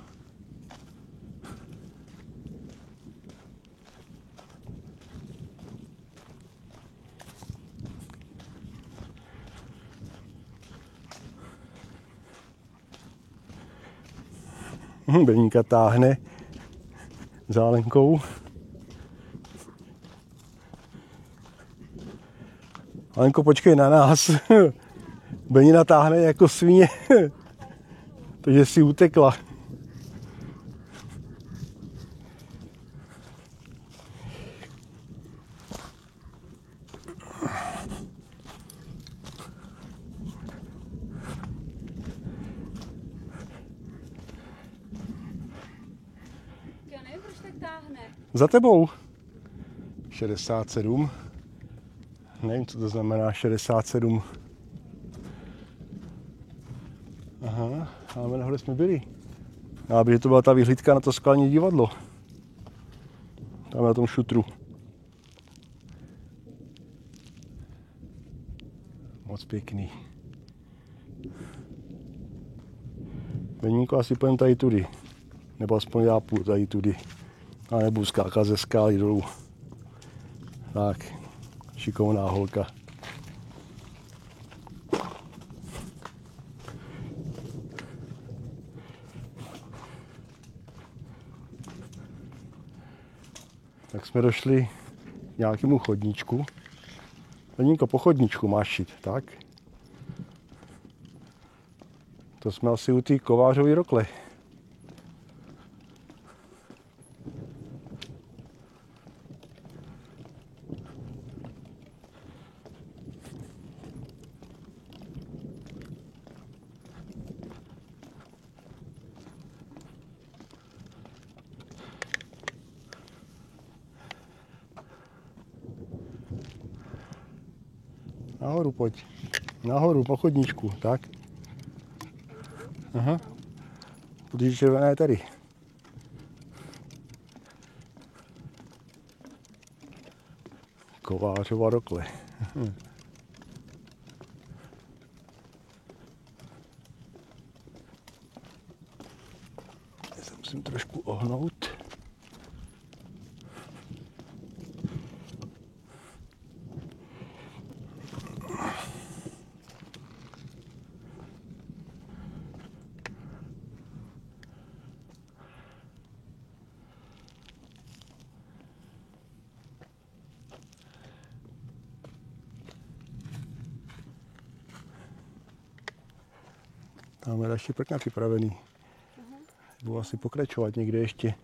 Beníka táhne zálenkou. Alenko, počkej na nás. Benina táhne jako svině. Takže si utekla. Já nevím, proč tak táhne. Za tebou. 67. Nevím, co to znamená 67. Aha, ale nahoře jsme byli. Já bych, že to byla ta vyhlídka na to skalní divadlo. Tam na tom šutru. Moc pěkný. Benínko, asi půjdem tady tudy. Nebo aspoň já půjdu tady tudy. A nebudu skákat ze skály dolů. Tak, šikovná holka. Tak jsme došli k nějakému chodníčku. Benínko, po chodníčku máš šít, tak? To jsme asi u té kovářové rokle. Nahoru pojď. Nahoru po chodníčku, tak? Aha. Protože červená je tady. Kovářova rokle. Já se musím trošku ohnout. Máme další prkna připravený. Budu asi pokračovat někde ještě.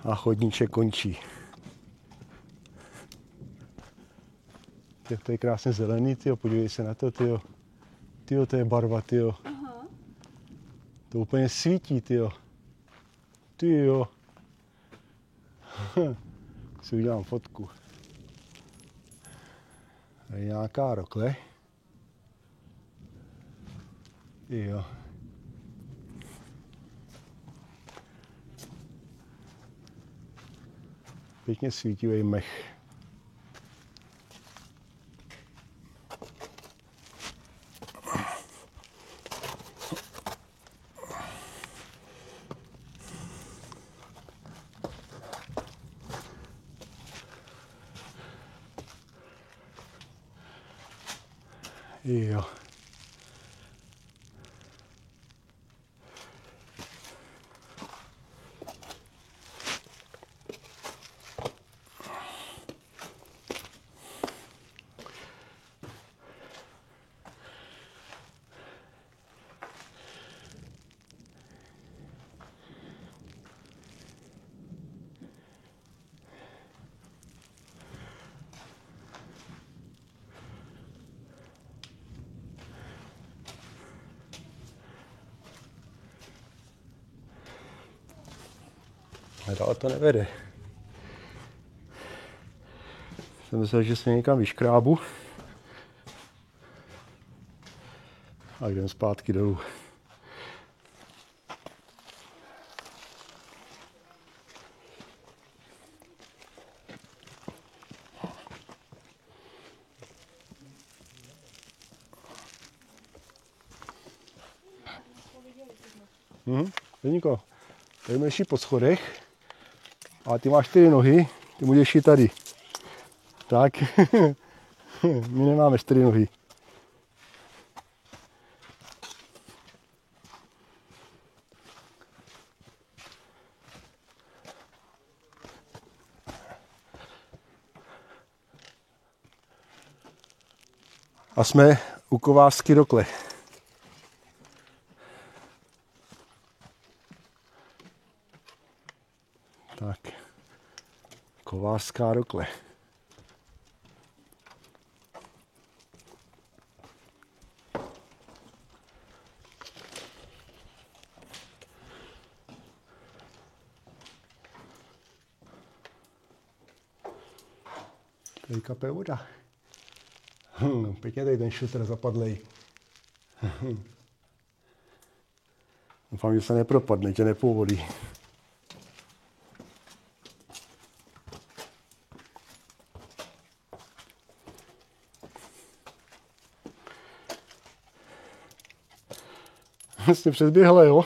A chodníček končí. Jak to je krásně zelený, tyjo, podívej se na to, tyjo. Tyjo, to je barva, tyjo. Aha. To úplně svítí, tyjo. Tyjo. Si udělám fotku. Tady nějaká rokle. Jo. Pěkně svítivý mech. Jo. A dál to nevede. Jsem myslel, že se někam vyškrábu. A jdem zpátky dolů. Deníko, tady můžeš jít po schodech. A ty máš 4 nohy, ty můžeš jít tady. Tak, my nemáme 4 nohy. A jsme u kovářské rokle. Tak, kovářská rokle. Tady kape voda. Pěkně tady ten šutr zapadlej. Doufám, že se nepropadne, že nepovolí. Vlastně předběhla, jo?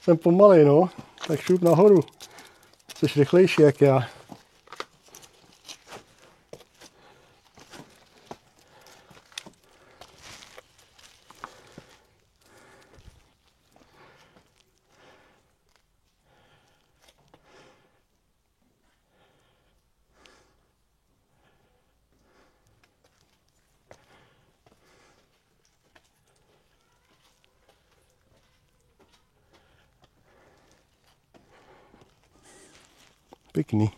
Jsem pomalej, no. Tak šup nahoru. Jsi rychlejší jak já. Pěkný.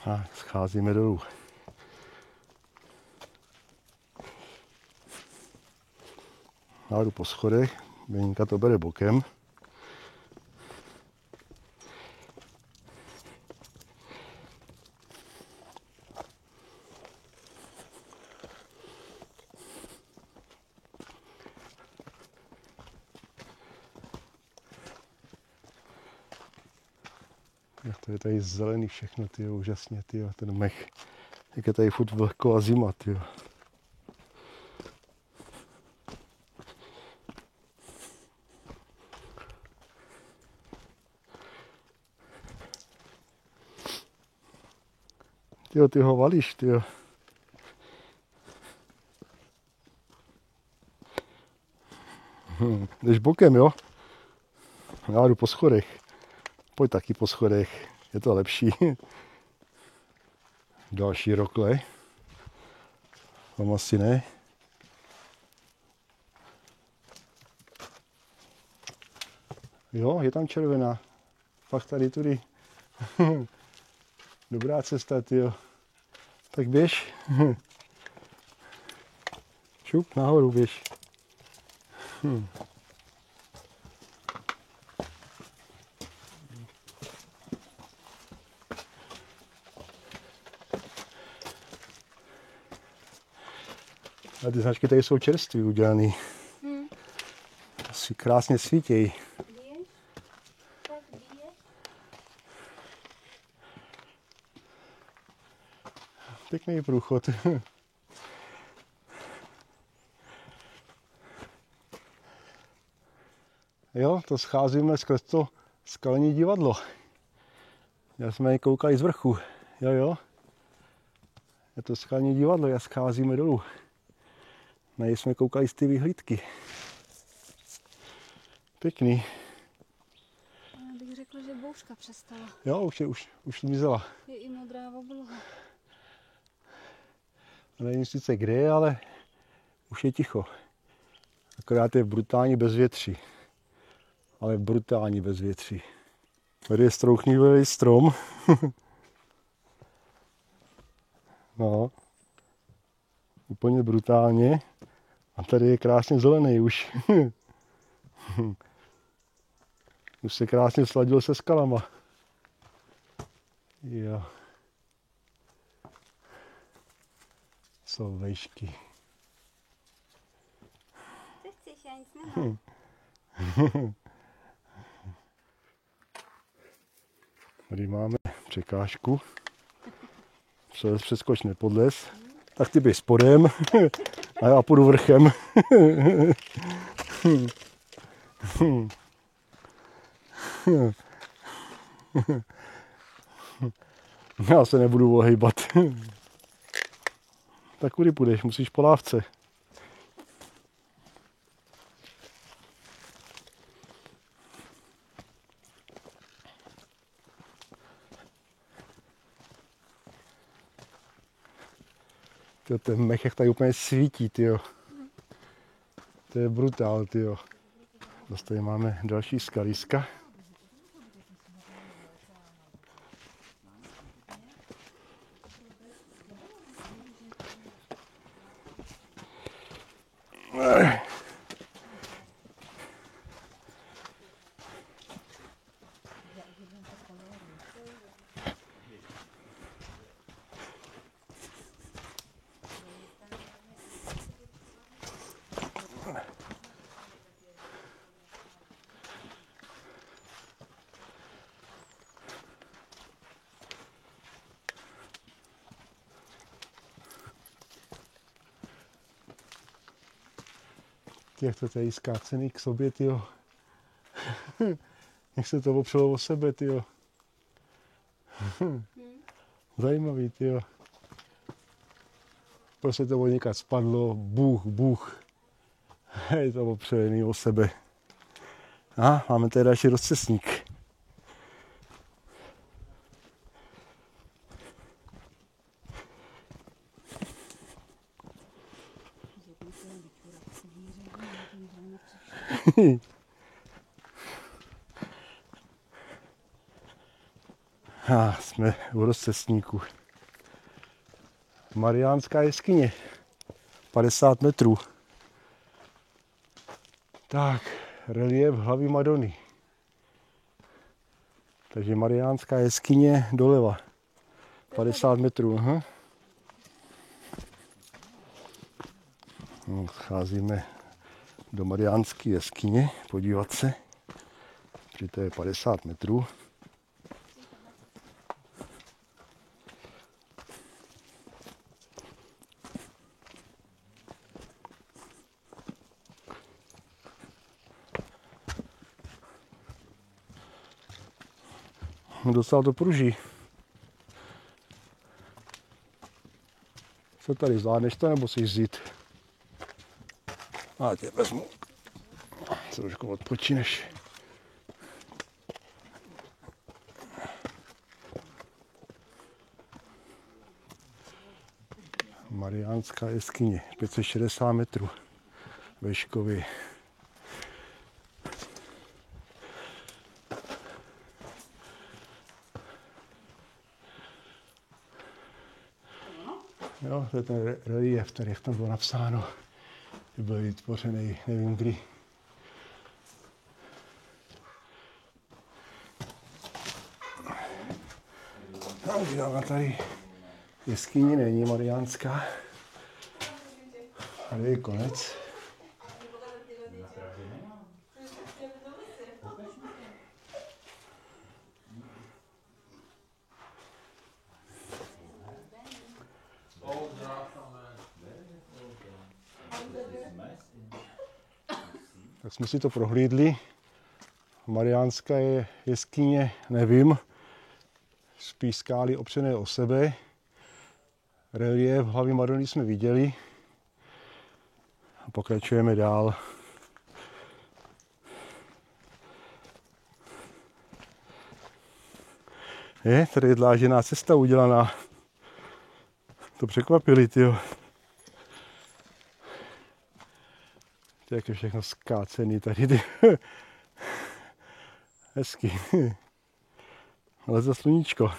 A scházíme dolů. Já jdu po schodech, Beňka to bere bokem. To je tady zelený všechno, tyjo, úžasně, tyjo, ten mech. Jak je tady furt vlhko a zima, tyjo. Tyjo, ty ho valíš, tyjo. Jdeš bokem, jo? Já jdu po schodech. Pojď taky po schodech, je to lepší. Další rokle. Tam asi ne. Jo, je tam červená. Fakt tady tudy. Dobrá cesta, tyjo. Tak běž. Šup, nahoru běž. A ty značky tady jsou čerství udělaný. Asi krásně svítějí. Pěkný průchod. Jo, to scházíme skrz to skalní divadlo. Já jsme koukali z vrchu. Jo. Je to skalní divadlo, já scházíme dolů. Na něj jsme koukali z ty vyhlídky. Pěkný. Já bych řekla, že bouřka přestala. Jo, už zmizela. Je i modrá obloha. Nevím sice kde je, ale už je ticho. Akorát je brutální bezvětří. Ale brutální bezvětří. Tady je strouchnivý strom. No. Úplně brutálně. A tady je krásně zelený už. Už se krásně sladil se skalama. Jo. Jsou vejšky. Ty chceš, já nic nemám. Tady máme překážku. Přeskoč nepodles. Tak ty běž spodem a já půjdu vrchem. Já se nebudu ohejbat. Tak kudy půjdeš? Musíš po lávce. Tyjo, ten mech tady úplně svítí, tyjo. To je brutál, tyjo. Zase tady máme další skaliska. jak to tady skácený k sobě, tyjo. Jak se to opřelo o sebe, tyjo. Zajímavý, tyjo. Prostě to od někať spadlo, bůh. Je to opřený o sebe. A máme tady další rozcestník. A jsme u rozcestníku. Mariánská jeskyně. 50 metrů. Tak, reliéf hlavy Madony. Takže Mariánská jeskyně doleva. 50 metrů. Aha. No, scházíme do Mariánské jeskyně podívat se. Že to je 50 metrů. Dostal to pruží. Co tady, zvládneš to nebo si vzít? A tě vezmu. Trošku odpočineš. Mariánská jeskyně, 560 metrů. Veškově. Jo, to je ten relief, který jak tam bylo napsáno, že byl vytvořený nevím kdy. No, žádná tady jeskyně není mariánská. Tady je konec. Tak jsme si to prohlídli. Mariánská je jeskyně, nevím. Spíš skály opřené o sebe. Reliéf hlavy Madony jsme viděli. A pokračujeme dál. Je, tady je dlážená cesta udělaná. To překvapili, tyjo. To jak je všechno skácený tady, ty. Hezky. Ale za sluníčko.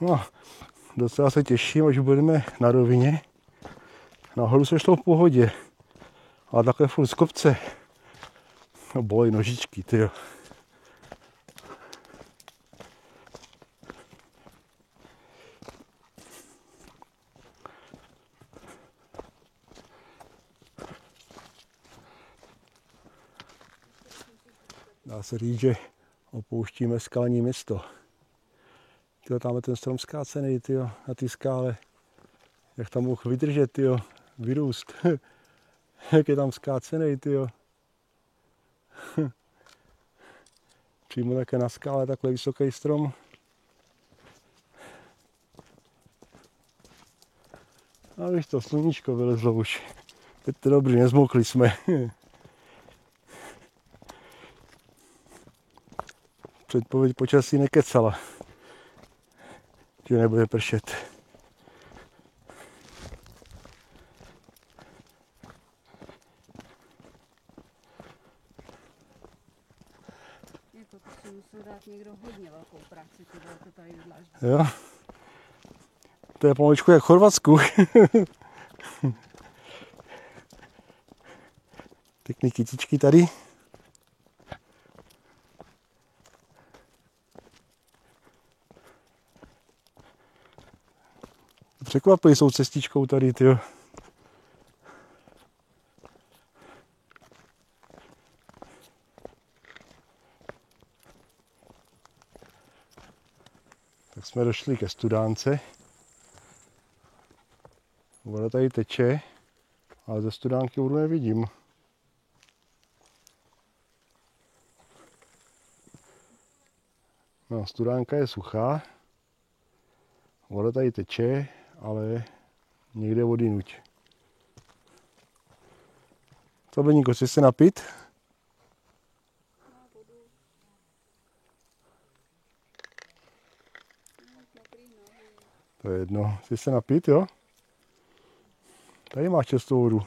No, docela se těším, až budeme na rovině. Nahoru se šlo v pohodě. Ale takhle furt z kopce. No, bolej nožičky, tyjo. Dá se říct, že opouštíme skalní město. Tyjo, tam je ten strom skácený, tyjo, na té skále. Jak tam mohl vydržet, tyjo, vyrůst. Jak je tam skácený, tyjo. Přímo také na skále takhle vysoký strom. A víš to, sluníčko vylezlo už. Teď to dobrý, nezmokli jsme. Předpověď počasí nekecala, že nebude pršet. Jako to si musel dát někdo hodně velkou práci, to tady dláždí. Jo. To je pomaličku jak v Chorvatsku. Pěkný kytičky tady. Překvapili jsou cestičkou tady, tyjo. jsme došli ke studánce. Voda tady teče, ale ze studánky vodu nevidím. No, studánka je suchá. Voda tady teče, ale někde vody nuť. Co, Beníko, chci se napít? To je jedno. Chci se napít, jo? Tady máš čistou vodu.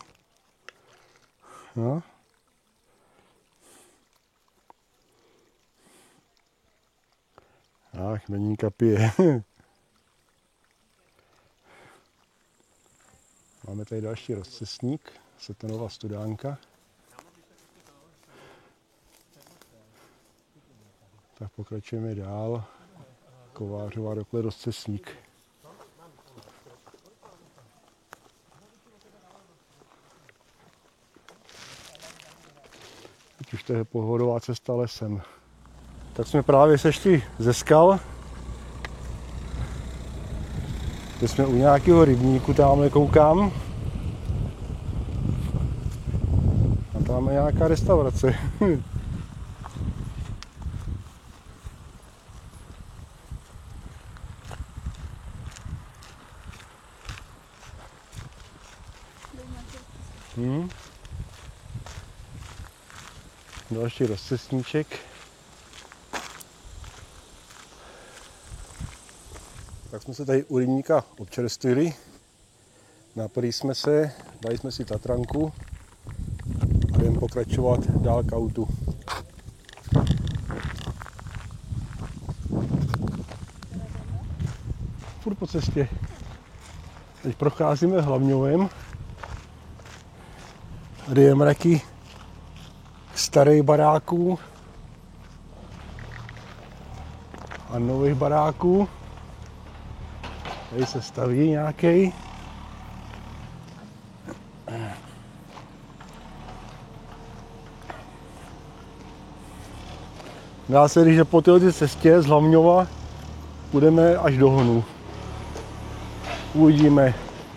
No. Ach, Beníka pije. Máme tady další rozcestník, Setenova studánka. Tak pokračujeme dál. Kovářová dokle rozcestník. Teď už to je pohodová cesta lesem. Tak jsme právě sešli ze skal. Teď jsme u nějakého rybníku, tamhle koukám. A tam je nějaká restaurace. Další rozcestníček. Tak jsme se tady u rybníka občerstvili. Napili jsme se, dali jsme si tatranku a jdeme pokračovat dál k autu. Furt po cestě. Teď procházíme Hlavňovem. Tady je mraky starých baráků a nových baráků. Tady se staví nějaký. Dá se říct, že po této cestě z Hlavňova půjdeme až do Honu. Uvidíme,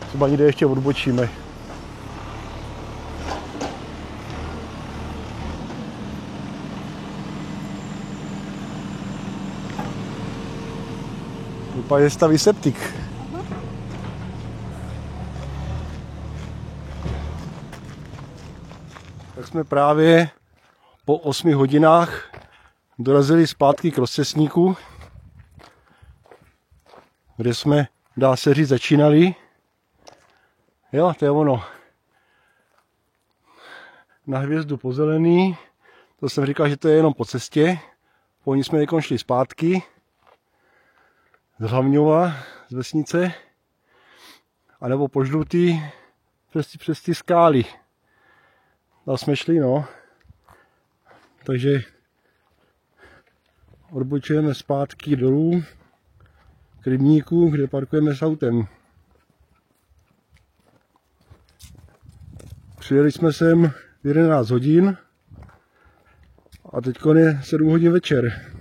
třeba někde ještě odbočíme. Vypadá, že staví septik. Tak jsme právě po 8 hodinách dorazili zpátky k rozcestníku, kde jsme, dá se říct, začínali. Jo, to je ono. Na hvězdu pozelený. To jsem říkal, že to je jenom po cestě. Po ní jsme někam šli zpátky. Z Hlavňova, z vesnice. A nebo po žlutý přes ty skály. Tam jsme šli, no. Takže odbočujeme zpátky dolů k rybníku, kde parkujeme s autem. Přijeli jsme sem v 11 hodin a teď je 7 hodin večer.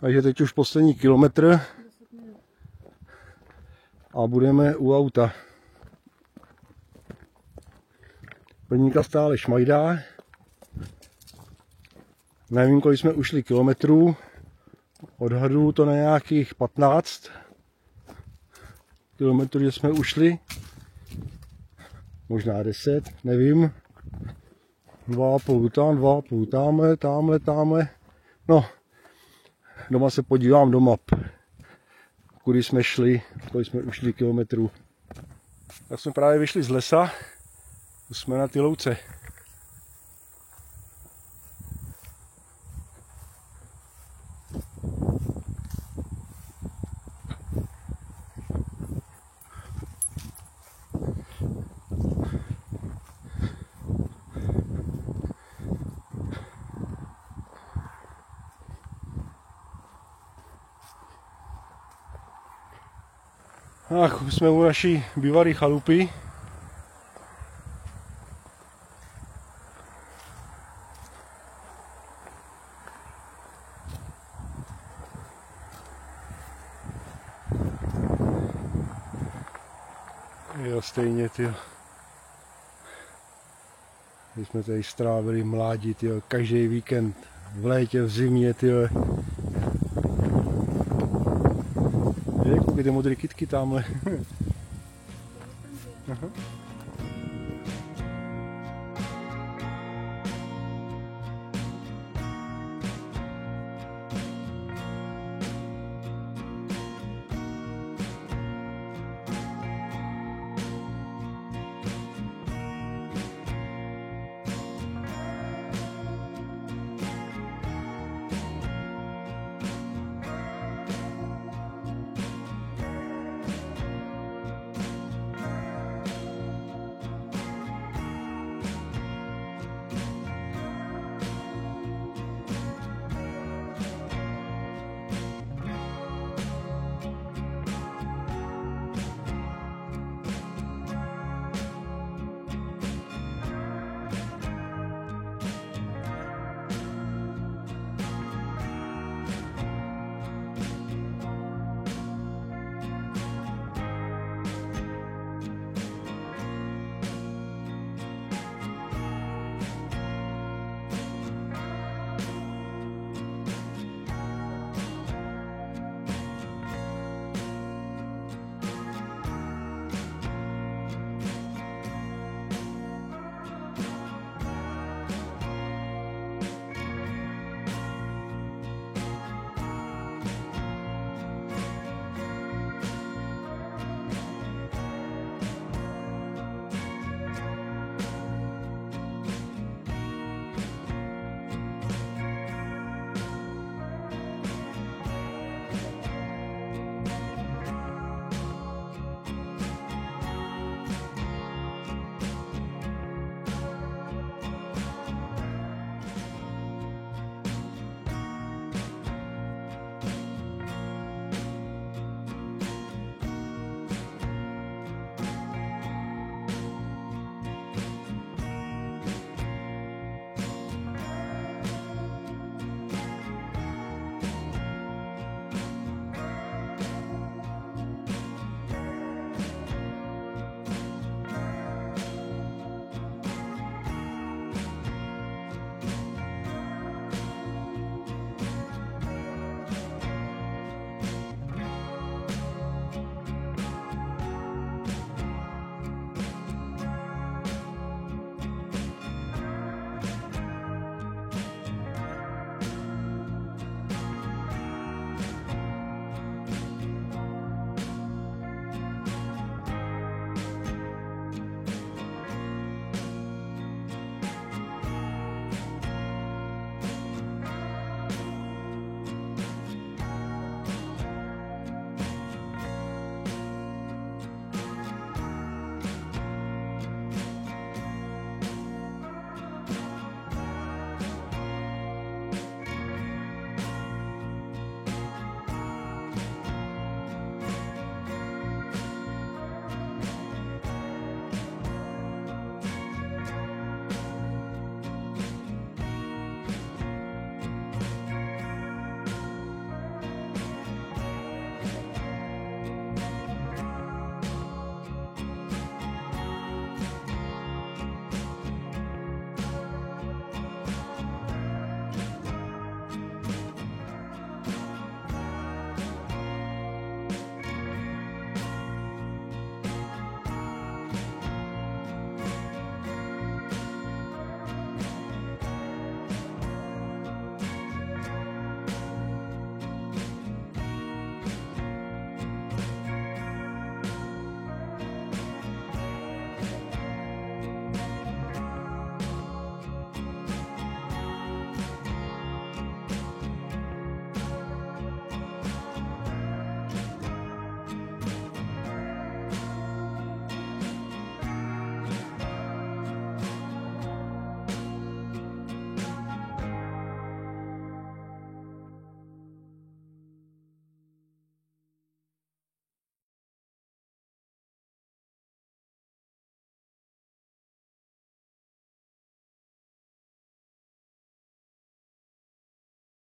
Takže teď už poslední kilometr a budeme u auta. Beníka stále šmajdá. Nevím, kolik jsme ušli kilometrů. Odhaduju to na nějakých 15 kilometrů, že jsme ušli. Možná 10, nevím. 2,5 tam, 2,5 tamhle. No, doma se podívám do map, kudy jsme šli, kolik jsme ušli kilometrů. Tak jsme právě vyšli z lesa, jsme na ty louce. Ach, už jsme u naší bývalé chalupy. stejně, tyjo. My jsme tady strávili mládí, tyjo, každý víkend v létě, v zimě, tyjo. Koukejte modré kytky tamhle. Aha.